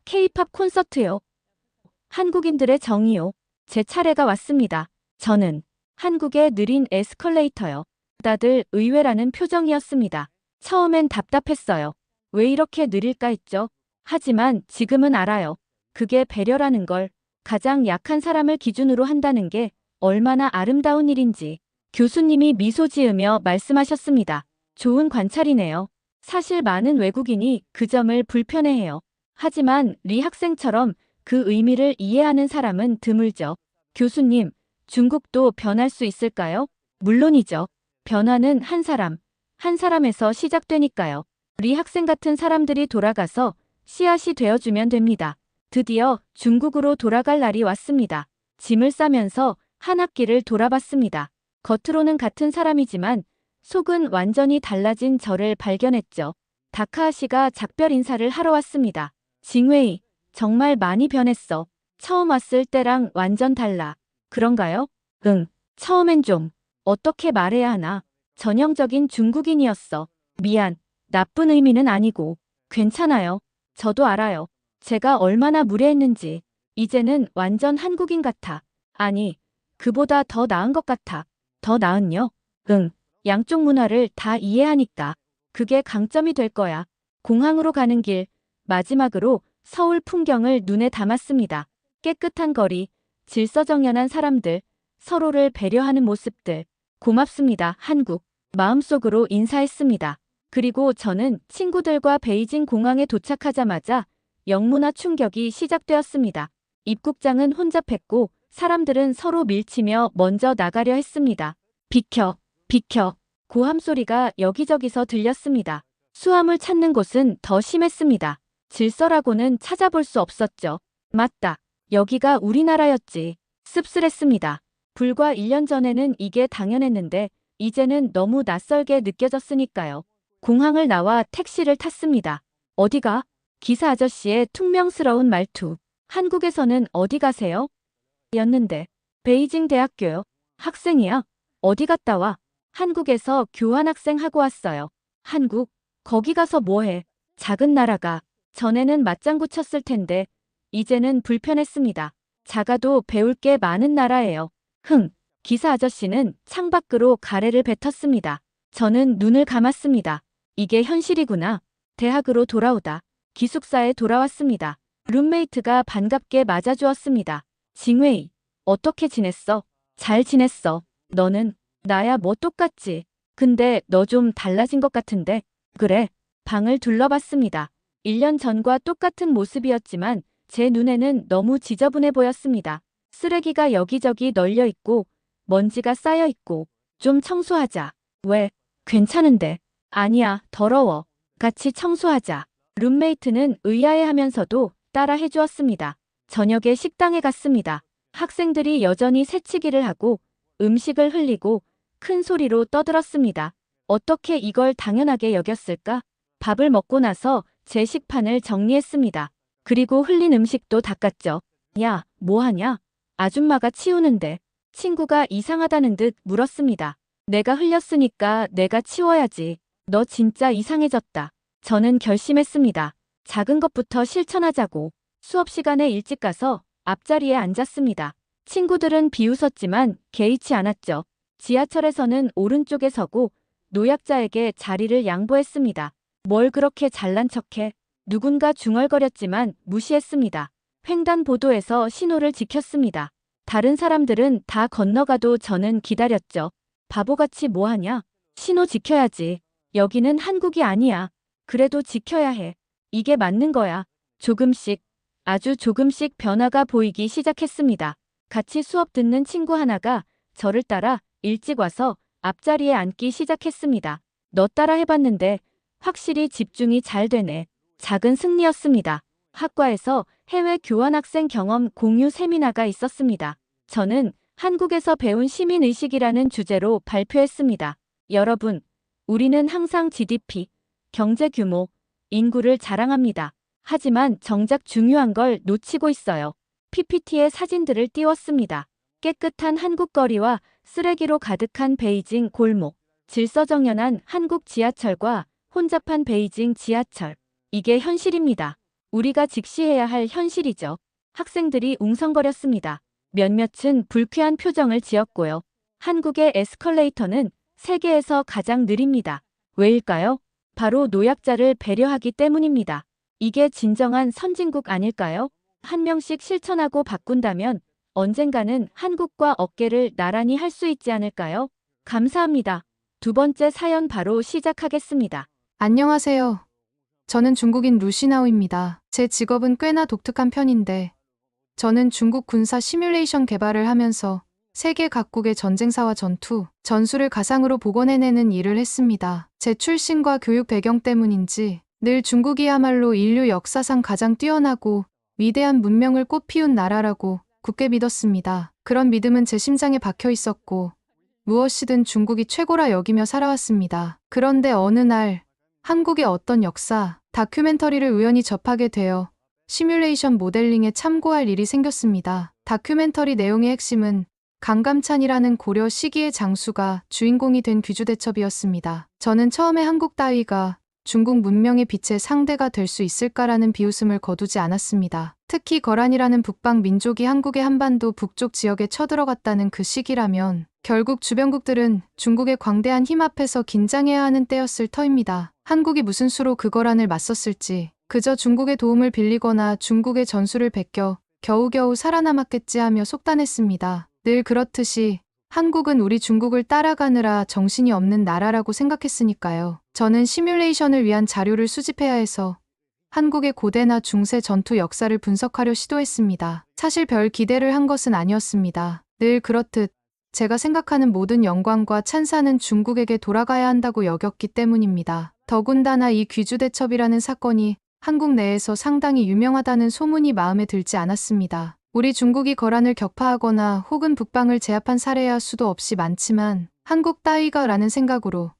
K-팝 콘서트요. 한국인들의 정이요. 제 차례가 왔습니다. 저는 한국의 느린 에스컬레이터요. 다들 의외라는 표정이었습니다. 처음엔 답답했어요. 왜 이렇게 느릴까 했죠. 하지만 지금은 알아요. 그게 배려라는 걸. 가장 약한 사람을 기준으로 한다는 게 얼마나 아름다운 일인지. 교수님이 미소 지으며 말씀하셨습니다. 좋은 관찰이네요. 사실 많은 외국인이 그 점을 불편해해요. 하지만 리 학생처럼 그 의미를 이해하는 사람은 드물죠. 교수님, 중국도 변할 수 있을까요? 물론이죠. 변화는 한 사람, 한 사람에서 시작되니까요. 리 학생 같은 사람들이 돌아가서 씨앗이 되어주면 됩니다. 드디어 중국으로 돌아갈 날이 왔습니다. 짐을 싸면서 한 학기를 돌아봤습니다. 겉으로는 같은 사람이지만 속은 완전히 달라진 저를 발견했죠. 다카하시가 작별 인사를 하러 왔습니다. 징웨이, 정말 많이 변했어. 처음 왔을 때랑 완전 달라. 그런가요? 응, 처음엔 좀 어떻게 말해야 하나. 전형적인 중국인이었어. 미안, 나쁜 의미는 아니고. 괜찮아요. 저도 알아요. 제가 얼마나 무례했는지. 이제는 완전 한국인 같아. 아니, 그보다 더 나은 것 같아. 더 나은요? 응, 양쪽 문화를 다 이해하니까. 그게 강점이 될 거야. 공항으로 가는 길, 마지막으로 서울 풍경을 눈에 담았습니다. 깨끗한 거리, 질서정연한 사람들, 서로를 배려하는 모습들. 고맙습니다, 한국. 마음속으로 인사했습니다. 그리고 저는 친구들과 베이징 공항에 도착하자마자 영문화 충격이 시작되었습니다. 입국장은 혼잡했고 사람들은 서로 밀치며 먼저 나가려 했습니다. 비켜, 비켜. 고함 소리가 여기저기서 들렸습니다. 수화물 찾는 곳은 더 심했습니다. 질서라고는 찾아볼 수 없었죠. 맞다. 여기가 우리나라였지. 씁쓸했습니다. 불과 1년 전에는 이게 당연했는데 이제는 너무 낯설게 느껴졌으니까요. 공항을 나와 택시를 탔습니다. 어디가? 기사 아저씨의 퉁명스러운 말투. 한국에서는 어디 가세요? 였는데. 베이징 대학교요. 학생이야? 어디 갔다 와? 한국에서 교환학생 하고 왔어요. 한국? 거기 가서 뭐해? 작은 나라가. 전에는 맞장구 쳤을 텐데 이제는 불편했습니다. 작아도 배울 게 많은 나라예요. 기사 아저씨는 창밖으로 가래를 뱉었습니다. 저는 눈을 감았습니다. 이게 현실이구나. 대학으로 돌아오다. 기숙사에 돌아왔습니다. 룸메이트가 반갑게 맞아주었습니다. 징웨이, 어떻게 지냈어? 잘 지냈어. 너는? 나야 뭐 똑같지. 근데 너 좀 달라진 것 같은데. 그래. 방을 둘러봤습니다. 1년 전과 똑같은 모습이었지만 제 눈에는 너무 지저분해 보였습니다. 쓰레기가 여기저기 널려 있고 먼지가 쌓여 있고. 좀 청소하자. 왜? 괜찮은데. 아니야, 더러워. 같이 청소하자. 룸메이트는 의아해하면서도 따라 해주었습니다. 저녁에 식당에 갔습니다. 학생들이 여전히 새치기를 하고 음식을 흘리고 큰 소리로 떠들었습니다. 어떻게 이걸 당연하게 여겼을까? 밥을 먹고 나서 제 식판을 정리했습니다. 그리고 흘린 음식도 닦았죠. 야, 뭐하냐? 아줌마가 치우는데. 친구가 이상하다는 듯 물었습니다. 내가 흘렸으니까 내가 치워야지. 너 진짜 이상해졌다. 저는 결심했습니다. 작은 것부터 실천하자고. 수업 시간에 일찍 가서 앞자리에 앉았습니다. 친구들은 비웃었지만 개의치 않았죠. 지하철에서는 오른쪽에 서고 노약자에게 자리를 양보했습니다. 뭘 그렇게 잘난 척해? 누군가 중얼거렸지만 무시했습니다. 횡단보도에서 신호를 지켰습니다. 다른 사람들은 다 건너가도 저는 기다렸죠. 바보같이 뭐하냐? 신호 지켜야지. 여기는 한국이 아니야. 그래도 지켜야 해. 이게 맞는 거야. 조금씩, 아주 조금씩 변화가 보이기 시작했습니다. 같이 수업 듣는 친구 하나가 저를 따라 일찍 와서 앞자리에 앉기 시작했습니다. 너 따라 해봤는데 확실히 집중이 잘 되네. 작은 승리였습니다. 학과에서 해외 교환학생 경험 공유 세미나가 있었습니다. 저는 한국에서 배운 시민의식이라는 주제로 발표했습니다. 여러분, 우리는 항상 GDP, 경제 규모, 인구를 자랑합니다. 하지만 정작 중요한 걸 놓치고 있어요. PPT에 사진들을 띄웠습니다. 깨끗한 한국 거리와 쓰레기로 가득한 베이징 골목, 질서정연한 한국 지하철과 혼잡한 베이징 지하철. 이게 현실입니다. 우리가 직시해야 할 현실이죠. 학생들이 웅성거렸습니다. 몇몇은 불쾌한 표정을 지었고요. 한국의 에스컬레이터는 세계에서 가장 느립니다. 왜일까요? 바로 노약자를 배려하기 때문입니다. 이게 진정한 선진국 아닐까요? 한 명씩 실천하고 바꾼다면 언젠가는 한국과 어깨를 나란히 할 수 있지 않을까요? 감사합니다. 두 번째 사연 바로 시작하겠습니다. 안녕하세요. 저는 중국인 루시나우입니다. 제 직업은 꽤나 독특한 편인데, 저는 중국 군사 시뮬레이션 개발을 하면서 세계 각국의 전쟁사와 전술을 가상으로 복원해내는 일을 했습니다. 제 출신과 교육 배경 때문인지 늘 중국이야말로 인류 역사상 가장 뛰어나고 위대한 문명을 꽃피운 나라라고 굳게 믿었습니다. 그런 믿음은 제 심장에 박혀 있었고 무엇이든 중국이 최고라 여기며 살아왔습니다. 그런데 어느 날 한국의 어떤 역사 다큐멘터리를 우연히 접하게 되어 시뮬레이션 모델링에 참고할 일이 생겼습니다. 다큐멘터리 내용의 핵심은 강감찬이라는 고려 시기의 장수가 주인공이 된 귀주대첩이었습니다. 저는 처음에 한국 따위가 중국 문명의 빛의 상대가 될 수 있을까라는 비웃음을 거두지 않았습니다. 특히 거란이라는 북방 민족이 한국의 한반도 북쪽 지역에 쳐들어갔다는 그 시기라면 결국 주변국들은 중국의 광대한 힘 앞에서 긴장해야 하는 때였을 터입니다. 한국이 무슨 수로 그 거란을 맞섰을지, 그저 중국의 도움을 빌리거나 중국의 전술을 베껴 겨우겨우 살아남았겠지 하며 속단했습니다. 늘 그렇듯이 한국은 우리 중국을 따라가느라 정신이 없는 나라라고 생각했으니까요. 저는 시뮬레이션을 위한 자료를 수집해야 해서 한국의 고대나 중세 전투 역사를 분석하려 시도했습니다. 사실 별 기대를 한 것은 아니었습니다. 늘 그렇듯 제가 생각하는 모든 영광과 찬사는 중국에게 돌아가야 한다고 여겼기 때문입니다. 더군다나 이 귀주대첩이라는 사건이 한국 내에서 상당히 유명하다는 소문이 마음에 들지 않았습니다. 우리 중국이 거란을 격파하거나 혹은 북방을 제압한 사례야 수도 없이 많지만 한국 따위가 라는 생각으로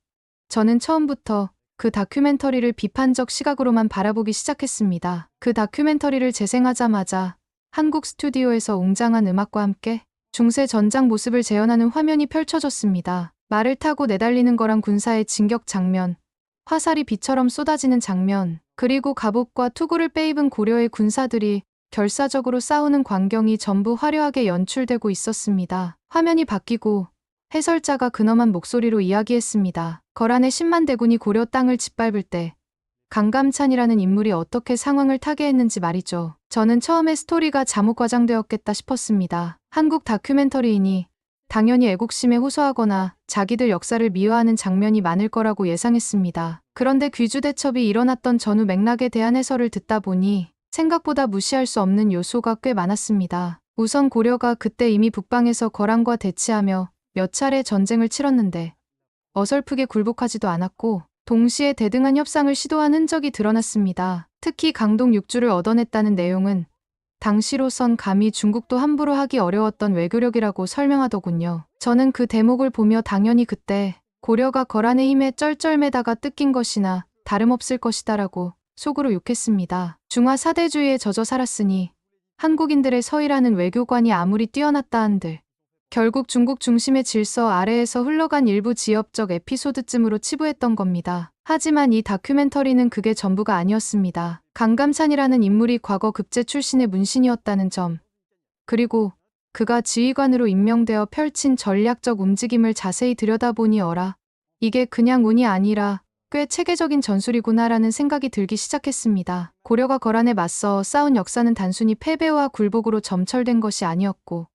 저는 처음부터 그 다큐멘터리를 비판적 시각으로만 바라보기 시작했습니다. 그 다큐멘터리를 재생하자마자 한국 스튜디오에서 웅장한 음악과 함께 중세 전장 모습을 재현하는 화면이 펼쳐졌습니다. 말을 타고 내달리는 거란 군사의 진격 장면, 화살이 비처럼 쏟아지는 장면, 그리고 갑옷과 투구를 빼입은 고려의 군사들이 결사적으로 싸우는 광경이 전부 화려하게 연출되고 있었습니다. 화면이 바뀌고 해설자가 근엄한 목소리로 이야기했습니다. 거란의 10만 대군이 고려 땅을 짓밟을 때 강감찬이라는 인물이 어떻게 상황을 타개했는지 말이죠. 저는 처음에 스토리가 잘못 과장되었겠다 싶었습니다. 한국 다큐멘터리이니 당연히 애국심에 호소하거나 자기들 역사를 미화하는 장면이 많을 거라고 예상했습니다. 그런데 귀주대첩이 일어났던 전후 맥락에 대한 해설을 듣다 보니 생각보다 무시할 수 없는 요소가 꽤 많았습니다. 우선 고려가 그때 이미 북방에서 거란과 대치하며 몇 차례 전쟁을 치렀는데 어설프게 굴복하지도 않았고 동시에 대등한 협상을 시도한 흔적이 드러났습니다. 특히 강동 6주를 얻어냈다는 내용은 당시로선 감히 중국도 함부로 하기 어려웠던 외교력이라고 설명하더군요. 저는 그 대목을 보며 당연히 그때 고려가 거란의 힘에 쩔쩔매다가 뜯긴 것이나 다름없을 것이다라고 속으로 욕했습니다. 중화 사대주의에 젖어 살았으니 한국인들의 서이라는 외교관이 아무리 뛰어났다 한들 결국 중국 중심의 질서 아래에서 흘러간 일부 지엽적 에피소드쯤으로 치부했던 겁니다. 하지만 이 다큐멘터리는 그게 전부가 아니었습니다. 강감찬이라는 인물이 과거 급제 출신의 문신이었다는 점, 그리고 그가 지휘관으로 임명되어 펼친 전략적 움직임을 자세히 들여다보니 어라, 이게 그냥 운이 아니라 꽤 체계적인 전술이구나라는 생각이 들기 시작했습니다. 고려가 거란에 맞서 싸운 역사는 단순히 패배와 굴복으로 점철된 것이 아니었고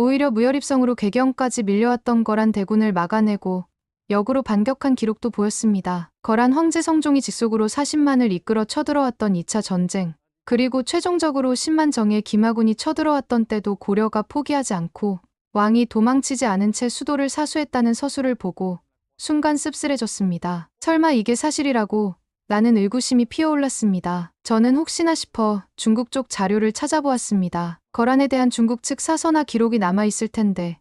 오히려 무혈입성으로 개경까지 밀려왔던 거란 대군을 막아내고 역으로 반격한 기록도 보였습니다. 거란 황제 성종이 직속으로 40만을 이끌어 쳐들어왔던 2차 전쟁, 그리고 최종적으로 10만 정예 김하군이 쳐들어왔던 때도 고려가 포기하지 않고 왕이 도망치지 않은 채 수도를 사수했다는 서술을 보고 순간 씁쓸해졌습니다. 설마 이게 사실이라고 나는 의구심이 피어올랐습니다. 저는 혹시나 싶어 중국 쪽 자료를 찾아보았습니다. 거란에 대한 중국 측 사서나 기록이 남아있을 텐데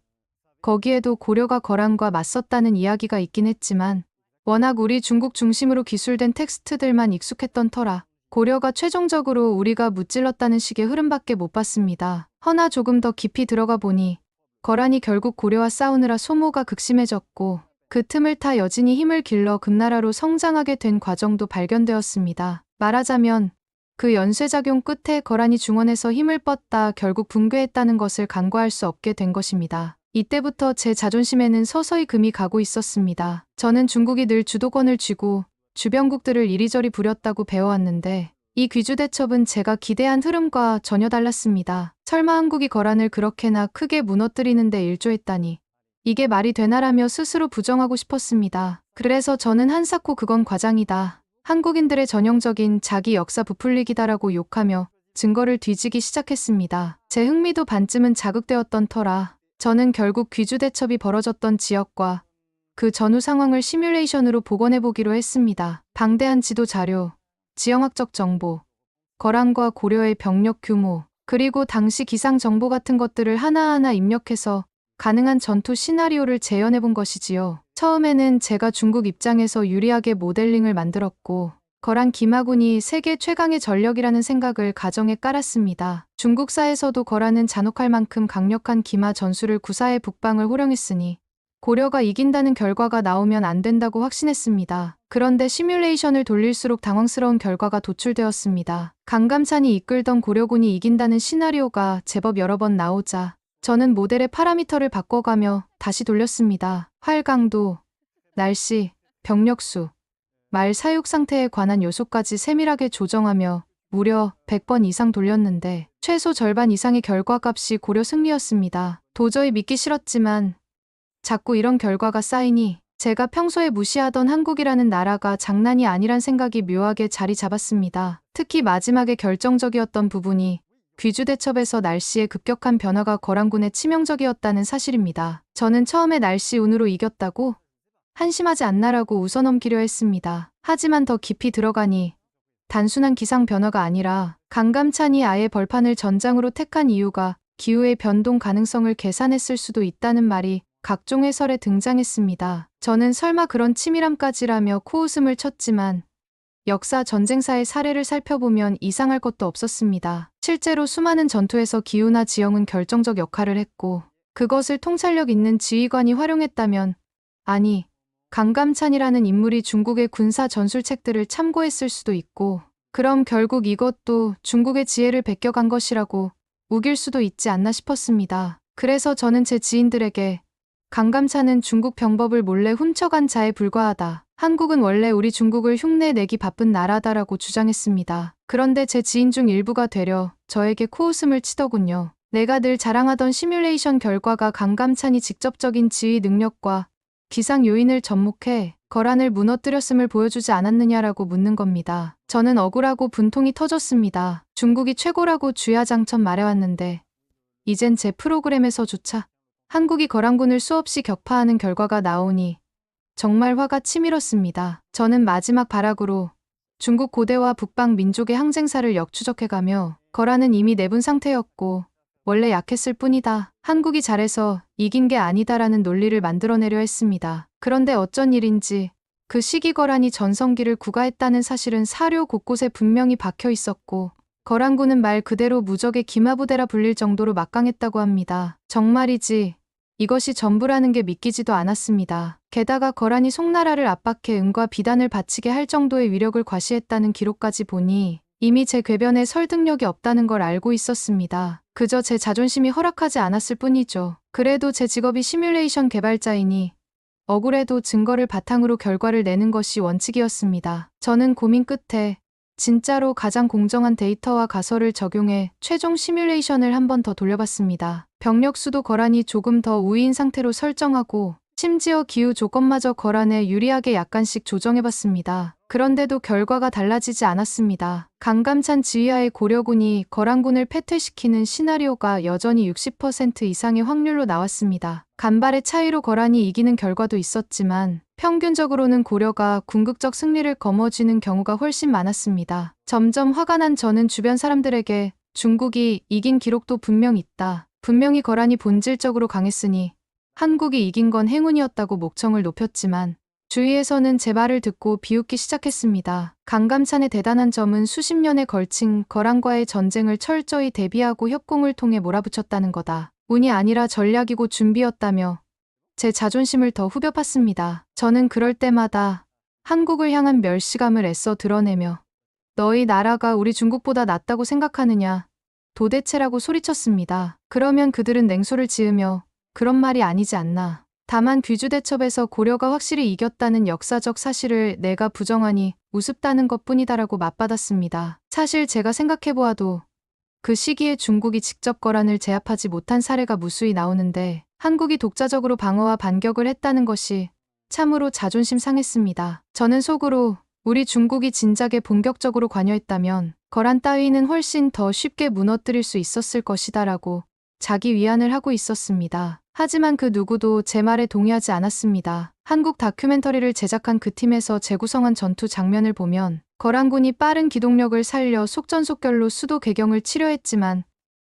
거기에도 고려가 거란과 맞섰다는 이야기가 있긴 했지만 워낙 우리 중국 중심으로 기술된 텍스트들만 익숙했던 터라 고려가 최종적으로 우리가 무찔렀다는 식의 흐름밖에 못 봤습니다. 허나 조금 더 깊이 들어가 보니 거란이 결국 고려와 싸우느라 소모가 극심해졌고 그 틈을 타 여진이 힘을 길러 금나라로 성장하게 된 과정도 발견되었습니다. 말하자면 그 연쇄작용 끝에 거란이 중원에서 힘을 뻗다 결국 붕괴했다는 것을 간과할 수 없게 된 것입니다. 이때부터 제 자존심에는 서서히 금이 가고 있었습니다. 저는 중국이 늘 주도권을 쥐고 주변국들을 이리저리 부렸다고 배워왔는데 이 귀주대첩은 제가 기대한 흐름과 전혀 달랐습니다. 설마 한국이 거란을 그렇게나 크게 무너뜨리는데 일조했다니 이게 말이 되나라며 스스로 부정하고 싶었습니다. 그래서 저는 한사코 그건 과장이다, 한국인들의 전형적인 자기 역사 부풀리기다라고 욕하며 증거를 뒤지기 시작했습니다. 제 흥미도 반쯤은 자극되었던 터라 저는 결국 귀주대첩이 벌어졌던 지역과 그 전후 상황을 시뮬레이션으로 복원해보기로 했습니다. 방대한 지도 자료, 지형학적 정보, 거란과 고려의 병력 규모, 그리고 당시 기상 정보 같은 것들을 하나하나 입력해서 가능한 전투 시나리오를 재현해본 것이지요. 처음에는 제가 중국 입장에서 유리하게 모델링을 만들었고 거란 김하군이 세계 최강의 전력이라는 생각을 가정에 깔았습니다. 중국사에서도 거란은 잔혹할 만큼 강력한 기마 전술을 구사해 북방을 호령했으니 고려가 이긴다는 결과가 나오면 안 된다고 확신했습니다. 그런데 시뮬레이션을 돌릴수록 당황스러운 결과가 도출되었습니다. 강감찬이 이끌던 고려군이 이긴다는 시나리오가 제법 여러 번 나오자 저는 모델의 파라미터를 바꿔가며 다시 돌렸습니다. 활강도, 날씨, 병력수, 말 사육 상태에 관한 요소까지 세밀하게 조정하며 무려 100번 이상 돌렸는데 최소 절반 이상의 결과값이 고려 승리였습니다. 도저히 믿기 싫었지만 자꾸 이런 결과가 쌓이니 제가 평소에 무시하던 한국이라는 나라가 장난이 아니란 생각이 묘하게 자리 잡았습니다. 특히 마지막에 결정적이었던 부분이 귀주대첩에서 날씨의 급격한 변화가 거란군에 치명적이었다는 사실입니다. 저는 처음에 날씨 운으로 이겼다고 한심하지 않나라고 웃어넘기려 했습니다. 하지만 더 깊이 들어가니 단순한 기상 변화가 아니라 강감찬이 아예 벌판을 전장으로 택한 이유가 기후의 변동 가능성을 계산했을 수도 있다는 말이 각종 해설에 등장했습니다. 저는 설마 그런 치밀함까지라며 코웃음을 쳤지만 역사 전쟁사의 사례를 살펴보면 이상할 것도 없었습니다. 실제로 수많은 전투에서 기후나 지형은 결정적 역할을 했고 그것을 통찰력 있는 지휘관이 활용했다면, 아니, 강감찬이라는 인물이 중국의 군사 전술책들을 참고했을 수도 있고 그럼 결국 이것도 중국의 지혜를 베껴간 것이라고 우길 수도 있지 않나 싶었습니다. 그래서 저는 제 지인들에게 강감찬은 중국 병법을 몰래 훔쳐간 자에 불과하다, 한국은 원래 우리 중국을 흉내내기 바쁜 나라다라고 주장했습니다. 그런데 제 지인 중 일부가 되려 저에게 코웃음을 치더군요. 내가 늘 자랑하던 시뮬레이션 결과가 강감찬이 직접적인 지휘 능력과 기상 요인을 접목해 거란을 무너뜨렸음을 보여주지 않았느냐라고 묻는 겁니다. 저는 억울하고 분통이 터졌습니다. 중국이 최고라고 주야장천 말해왔는데 이젠 제 프로그램에서조차 한국이 거란군을 수없이 격파하는 결과가 나오니 정말 화가 치밀었습니다. 저는 마지막 발악으로 중국 고대와 북방 민족의 항쟁사를 역추적해가며 거란은 이미 내분 상태였고 원래 약했을 뿐이다. 한국이 잘해서 이긴 게 아니다라는 논리를 만들어내려 했습니다. 그런데 어쩐 일인지 그 시기 거란이 전성기를 구가했다는 사실은 사료 곳곳에 분명히 박혀 있었고 거란군은 말 그대로 무적의 기마부대라 불릴 정도로 막강했다고 합니다. 정말이지 이것이 전부라는 게 믿기지도 않았습니다. 게다가 거란이 송나라를 압박해 은과 비단을 바치게 할 정도의 위력을 과시했다는 기록까지 보니 이미 제 궤변에 설득력이 없다는 걸 알고 있었습니다. 그저 제 자존심이 허락하지 않았을 뿐이죠. 그래도 제 직업이 시뮬레이션 개발자이니 억울해도 증거를 바탕으로 결과를 내는 것이 원칙이었습니다. 저는 고민 끝에 진짜로 가장 공정한 데이터와 가설을 적용해 최종 시뮬레이션을 한 번 더 돌려봤습니다. 병력 수도 거란이 조금 더 우위인 상태로 설정하고 심지어 기후 조건마저 거란에 유리하게 약간씩 조정해봤습니다. 그런데도 결과가 달라지지 않았습니다. 강감찬 지휘하의 고려군이 거란군을 패퇴시키는 시나리오가 여전히 60% 이상의 확률로 나왔습니다. 간발의 차이로 거란이 이기는 결과도 있었지만 평균적으로는 고려가 궁극적 승리를 거머쥐는 경우가 훨씬 많았습니다. 점점 화가 난 저는 주변 사람들에게 중국이 이긴 기록도 분명 있다. 분명히 거란이 본질적으로 강했으니 한국이 이긴 건 행운이었다고 목청을 높였지만 주위에서는 제 말을 듣고 비웃기 시작했습니다. 강감찬의 대단한 점은 수십 년에 걸친 거란과의 전쟁을 철저히 대비하고 협공을 통해 몰아붙였다는 거다. 운이 아니라 전략이고 준비였다며 제 자존심을 더 후벼 팠습니다. 저는 그럴 때마다 한국을 향한 멸시감을 애써 드러내며 너희 나라가 우리 중국보다 낫다고 생각하느냐 도대체라고 소리쳤습니다. 그러면 그들은 냉소를 지으며 그런 말이 아니지 않나. 다만 귀주대첩에서 고려가 확실히 이겼다는 역사적 사실을 내가 부정하니 우습다는 것뿐이다라고 맞받았습니다. 사실 제가 생각해보아도 그 시기에 중국이 직접 거란을 제압하지 못한 사례가 무수히 나오는데 한국이 독자적으로 방어와 반격을 했다는 것이 참으로 자존심 상했습니다. 저는 속으로 우리 중국이 진작에 본격적으로 관여했다면 거란 따위는 훨씬 더 쉽게 무너뜨릴 수 있었을 것이다라고 자기 위안을 하고 있었습니다. 하지만 그 누구도 제 말에 동의하지 않았습니다. 한국 다큐멘터리를 제작한 그 팀에서 재구성한 전투 장면을 보면 거란군이 빠른 기동력을 살려 속전속결로 수도 개경을 치려했지만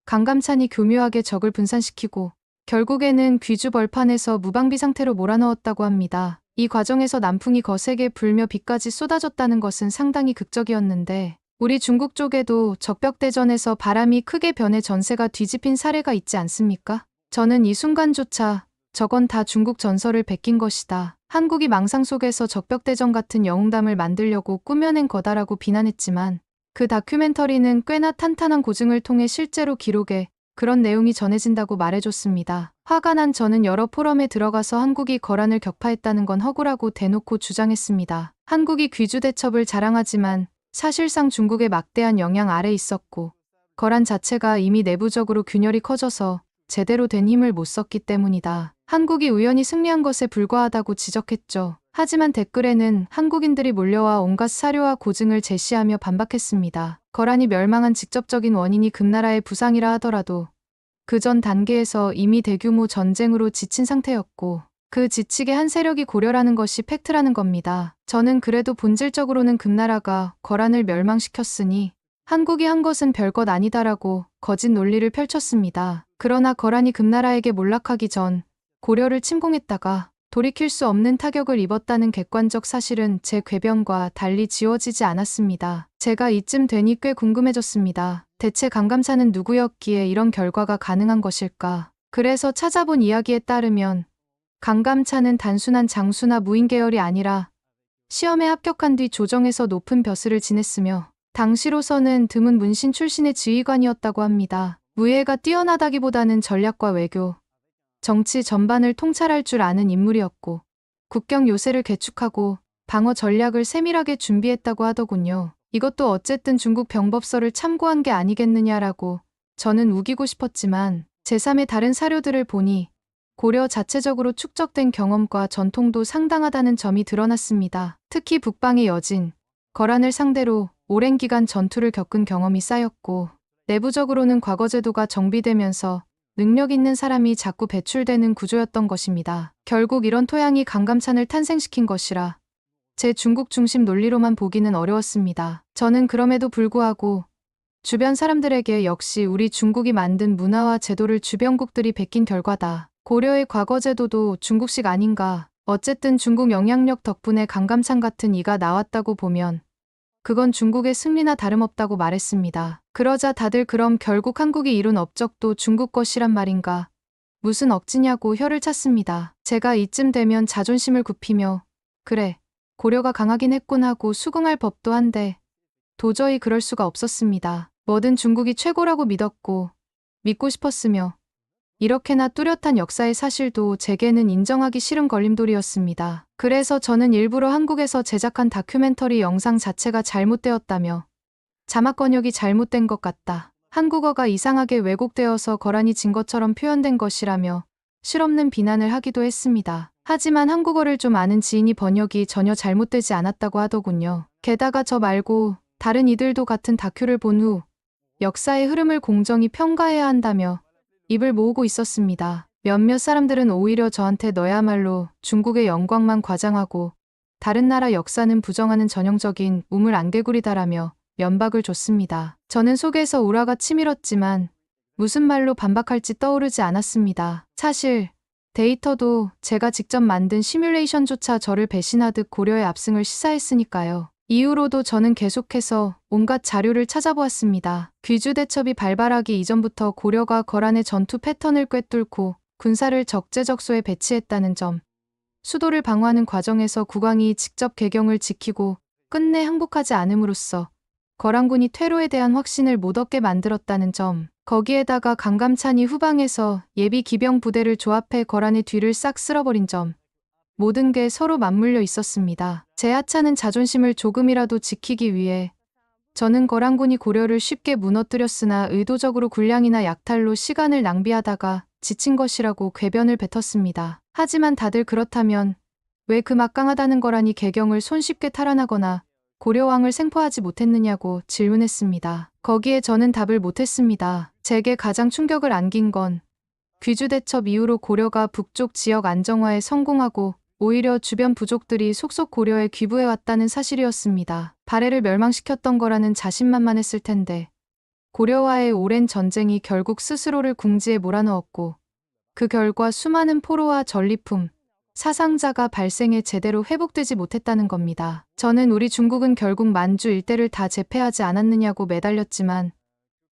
강감찬이 교묘하게 적을 분산시키고 결국에는 귀주 벌판에서 무방비 상태로 몰아넣었다고 합니다. 이 과정에서 남풍이 거세게 불며 비까지 쏟아졌다는 것은 상당히 극적이었는데 우리 중국 쪽에도 적벽대전에서 바람이 크게 변해 전세가 뒤집힌 사례가 있지 않습니까? 저는 이 순간조차 저건 다 중국 전설을 베낀 것이다. 한국이 망상 속에서 적벽대전 같은 영웅담을 만들려고 꾸며낸 거다라고 비난했지만 그 다큐멘터리는 꽤나 탄탄한 고증을 통해 실제로 기록에 그런 내용이 전해진다고 말해줬습니다. 화가 난 저는 여러 포럼에 들어가서 한국이 거란을 격파했다는 건 허구라고 대놓고 주장했습니다. 한국이 귀주대첩을 자랑하지만 사실상 중국의 막대한 영향 아래 있었고 거란 자체가 이미 내부적으로 균열이 커져서 제대로 된 힘을 못 썼기 때문이다. 한국이 우연히 승리한 것에 불과하다고 지적했죠. 하지만 댓글에는 한국인들이 몰려와 온갖 사료와 고증을 제시하며 반박했습니다. 거란이 멸망한 직접적인 원인이 금나라의 부상이라 하더라도 그 전 단계에서 이미 대규모 전쟁으로 지친 상태였고 그 지치게 한 세력이 고려라는 것이 팩트라는 겁니다. 저는 그래도 본질적으로는 금나라가 거란을 멸망시켰으니 한국이 한 것은 별것 아니다라고 거짓 논리를 펼쳤습니다. 그러나 거란이 금나라에게 몰락하기 전 고려를 침공했다가 돌이킬 수 없는 타격을 입었다는 객관적 사실은 제 궤변과 달리 지워지지 않았습니다. 제가 이쯤 되니 꽤 궁금해졌습니다. 대체 강감찬은 누구였기에 이런 결과가 가능한 것일까? 그래서 찾아본 이야기에 따르면 강감찬은 단순한 장수나 무인 계열이 아니라 시험에 합격한 뒤 조정에서 높은 벼슬을 지냈으며 당시로서는 드문 문신 출신의 지휘관이었다고 합니다. 무예가 뛰어나다기보다는 전략과 외교, 정치 전반을 통찰할 줄 아는 인물이었고 국경 요새를 개축하고 방어 전략을 세밀하게 준비했다고 하더군요. 이것도 어쨌든 중국 병법서를 참고한 게 아니겠느냐라고 저는 우기고 싶었지만 제3의 다른 사료들을 보니 고려 자체적으로 축적된 경험과 전통도 상당하다는 점이 드러났습니다. 특히 북방의 여진, 거란을 상대로 오랜 기간 전투를 겪은 경험이 쌓였고 내부적으로는 과거 제도가 정비되면서 능력 있는 사람이 자꾸 배출되는 구조였던 것입니다. 결국 이런 토양이 강감찬을 탄생시킨 것이라 제 중국 중심 논리로만 보기는 어려웠습니다. 저는 그럼에도 불구하고 주변 사람들에게 역시 우리 중국이 만든 문화와 제도를 주변국들이 베낀 결과다. 고려의 과거 제도도 중국식 아닌가. 어쨌든 중국 영향력 덕분에 강감찬 같은 이가 나왔다고 보면 그건 중국의 승리나 다름없다고 말했습니다. 그러자 다들 그럼 결국 한국이 이룬 업적도 중국 것이란 말인가? 무슨 억지냐고 혀를 찼습니다. 제가 이쯤 되면 자존심을 굽히며 그래, 고려가 강하긴 했군 하고 수긍할 법도 한데 도저히 그럴 수가 없었습니다. 뭐든 중국이 최고라고 믿었고 믿고 싶었으며 이렇게나 뚜렷한 역사의 사실도 제게는 인정하기 싫은 걸림돌이었습니다. 그래서 저는 일부러 한국에서 제작한 다큐멘터리 영상 자체가 잘못되었다며 자막 번역이 잘못된 것 같다. 한국어가 이상하게 왜곡되어서 거란이 진 것처럼 표현된 것이라며 실없는 비난을 하기도 했습니다. 하지만 한국어를 좀 아는 지인이 번역이 전혀 잘못되지 않았다고 하더군요. 게다가 저 말고 다른 이들도 같은 다큐를 본 후 역사의 흐름을 공정히 평가해야 한다며 입을 모으고 있었습니다. 몇몇 사람들은 오히려 저한테 너야말로 중국의 영광만 과장하고 다른 나라 역사는 부정하는 전형적인 우물 안개구리다라며 면박을 줬습니다. 저는 속에서 우라가 치밀었지만 무슨 말로 반박할지 떠오르지 않았습니다. 사실 데이터도 제가 직접 만든 시뮬레이션조차 저를 배신하듯 고려의 압승을 시사했으니까요. 이후로도 저는 계속해서 온갖 자료를 찾아보았습니다. 귀주 대첩이 발발하기 이전부터 고려가 거란의 전투 패턴을 꿰뚫고 군사를 적재적소에 배치했다는 점, 수도를 방어하는 과정에서 국왕이 직접 개경을 지키고 끝내 항복하지 않음으로써 거란군이 퇴로에 대한 확신을 못 얻게 만들었다는 점, 거기에다가 강감찬이 후방에서 예비 기병 부대를 조합해 거란의 뒤를 싹 쓸어버린 점, 모든 게 서로 맞물려 있었습니다. 제 하찮은 자존심을 조금이라도 지키기 위해 저는 거란군이 고려를 쉽게 무너뜨렸으나 의도적으로 군량이나 약탈로 시간을 낭비하다가 지친 것이라고 궤변을 뱉었습니다. 하지만 다들 그렇다면 왜 그 막강하다는 거란이 개경을 손쉽게 탈환하거나 고려왕을 생포하지 못했느냐고 질문했습니다. 거기에 저는 답을 못했습니다. 제게 가장 충격을 안긴 건 귀주 대첩 이후로 고려가 북쪽 지역 안정화에 성공하고 오히려 주변 부족들이 속속 고려에 귀부해왔다는 사실이었습니다. 발해를 멸망시켰던 거라는 자신만만했을 텐데 고려와의 오랜 전쟁이 결국 스스로를 궁지에 몰아넣었고 그 결과 수많은 포로와 전리품, 사상자가 발생해 제대로 회복되지 못했다는 겁니다. 저는 우리 중국은 결국 만주 일대를 다 제패하지 않았느냐고 매달렸지만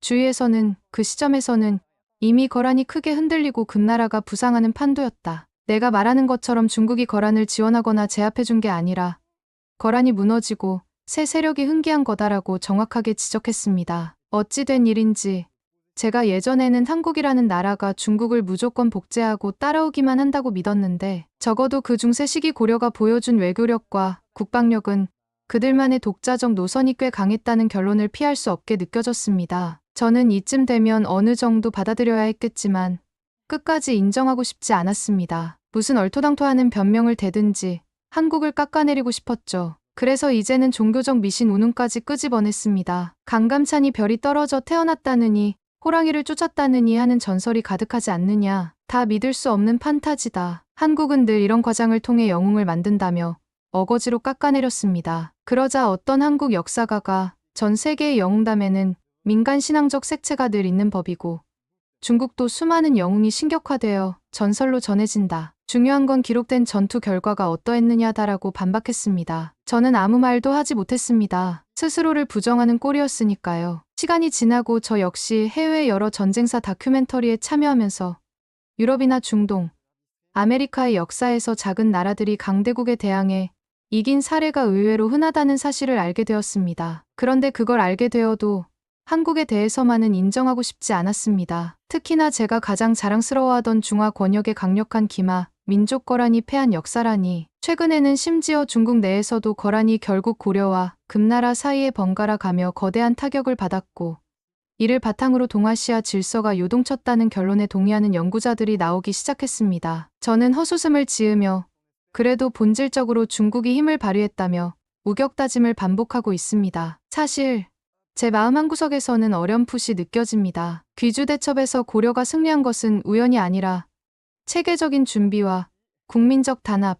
주위에서는 그 시점에서는 이미 거란이 크게 흔들리고 금나라가 부상하는 판도였다. 내가 말하는 것처럼 중국이 거란을 지원하거나 제압해준 게 아니라 거란이 무너지고 새 세력이 흥기한 거다라고 정확하게 지적했습니다. 어찌 된 일인지 제가 예전에는 한국이라는 나라가 중국을 무조건 복제하고 따라오기만 한다고 믿었는데 적어도 그 중세 시기 고려가 보여준 외교력과 국방력은 그들만의 독자적 노선이 꽤 강했다는 결론을 피할 수 없게 느껴졌습니다. 저는 이쯤 되면 어느 정도 받아들여야 했겠지만 끝까지 인정하고 싶지 않았습니다. 무슨 얼토당토하는 변명을 대든지 한국을 깎아내리고 싶었죠. 그래서 이제는 종교적 미신 운운까지 끄집어냈습니다. 강감찬이 별이 떨어져 태어났다느니 호랑이를 쫓았다느니 하는 전설이 가득하지 않느냐. 다 믿을 수 없는 판타지다. 한국은 늘 이런 과장을 통해 영웅을 만든다며 어거지로 깎아내렸습니다. 그러자 어떤 한국 역사가가 전 세계의 영웅담에는 민간 신앙적 색채가 늘 있는 법이고 중국도 수많은 영웅이 신격화되어 전설로 전해진다. 중요한 건 기록된 전투 결과가 어떠했느냐다라고 반박했습니다. 저는 아무 말도 하지 못했습니다. 스스로를 부정하는 꼴이었으니까요. 시간이 지나고 저 역시 해외 여러 전쟁사 다큐멘터리에 참여하면서 유럽이나 중동, 아메리카의 역사에서 작은 나라들이 강대국에 대항해 이긴 사례가 의외로 흔하다는 사실을 알게 되었습니다. 그런데 그걸 알게 되어도 한국에 대해서만은 인정하고 싶지 않았습니다. 특히나 제가 가장 자랑스러워하던 중화 권역의 강력한 기마, 민족 거란이 패한 역사라니. 최근에는 심지어 중국 내에서도 거란이 결국 고려와 금나라 사이에 번갈아 가며 거대한 타격을 받았고 이를 바탕으로 동아시아 질서가 요동쳤다는 결론에 동의하는 연구자들이 나오기 시작했습니다. 저는 헛웃음을 지으며 그래도 본질적으로 중국이 힘을 발휘했다며 우격다짐을 반복하고 있습니다. 사실 제 마음 한구석에서는 어렴풋이 느껴집니다. 귀주대첩에서 고려가 승리한 것은 우연이 아니라 체계적인 준비와 국민적 단합,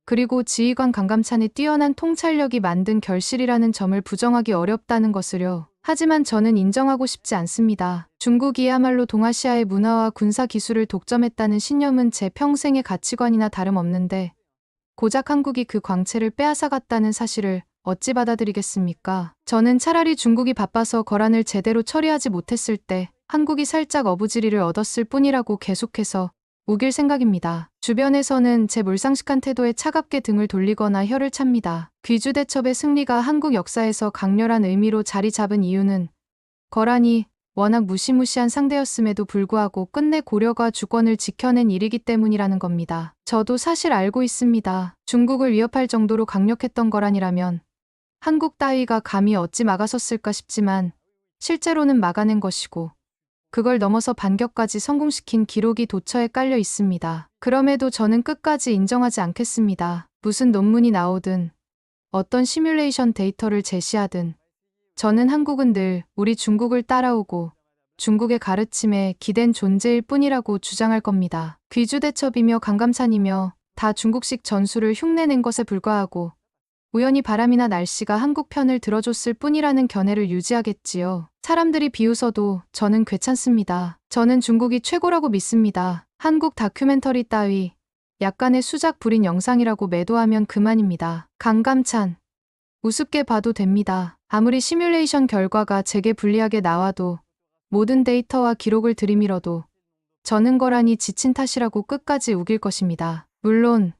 그리고 지휘관 강감찬의 뛰어난 통찰력이 만든 결실이라는 점을 부정하기 어렵다는 것을요. 하지만 저는 인정하고 싶지 않습니다. 중국이야말로 동아시아의 문화와 군사 기술을 독점했다는 신념은 제 평생의 가치관이나 다름없는데 고작 한국이 그 광채를 빼앗아갔다는 사실을 어찌 받아들이겠습니까? 저는 차라리 중국이 바빠서 거란을 제대로 처리하지 못했을 때 한국이 살짝 어부지리를 얻었을 뿐이라고 계속해서 우길 생각입니다. 주변에서는 제 몰상식한 태도에 차갑게 등을 돌리거나 혀를 찹니다. 귀주대첩의 승리가 한국 역사에서 강렬한 의미로 자리 잡은 이유는 거란이 워낙 무시무시한 상대였음에도 불구하고 끝내 고려가 주권을 지켜낸 일이기 때문이라는 겁니다. 저도 사실 알고 있습니다. 중국을 위협할 정도로 강력했던 거란이라면 한국 따위가 감히 어찌 막아섰을까 싶지만 실제로는 막아낸 것이고 그걸 넘어서 반격까지 성공시킨 기록이 도처에 깔려 있습니다. 그럼에도 저는 끝까지 인정하지 않겠습니다. 무슨 논문이 나오든 어떤 시뮬레이션 데이터를 제시하든 저는 한국은 늘 우리 중국을 따라오고 중국의 가르침에 기댄 존재일 뿐이라고 주장할 겁니다. 귀주대첩이며 강감찬이며 다 중국식 전술을 흉내낸 것에 불과하고 우연히 바람이나 날씨가 한국 편을 들어줬을 뿐이라는 견해를 유지하겠지요. 사람들이 비웃어도 저는 괜찮습니다. 저는 중국이 최고라고 믿습니다. 한국 다큐멘터리 따위 약간의 수작 부린 영상이라고 매도하면 그만입니다. 강감찬 우습게 봐도 됩니다. 아무리 시뮬레이션 결과가 제게 불리하게 나와도 모든 데이터와 기록을 들이밀어도 저는 거란이 지친 탓이라고 끝까지 우길 것입니다. 물론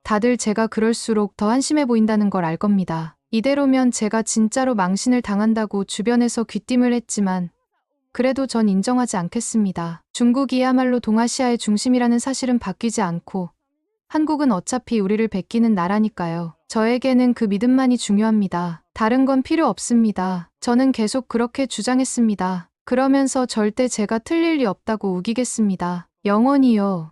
다들 제가 그럴수록 더 한심해 보인다는 걸 알 겁니다. 이대로면 제가 진짜로 망신을 당한다고 주변에서 귀띔을 했지만 그래도 전 인정하지 않겠습니다. 중국이야말로 동아시아의 중심이라는 사실은 바뀌지 않고 한국은 어차피 우리를 베끼는 나라니까요. 저에게는 그 믿음만이 중요합니다. 다른 건 필요 없습니다. 저는 계속 그렇게 주장했습니다. 그러면서 절대 제가 틀릴 리 없다고 우기겠습니다. 영원히요.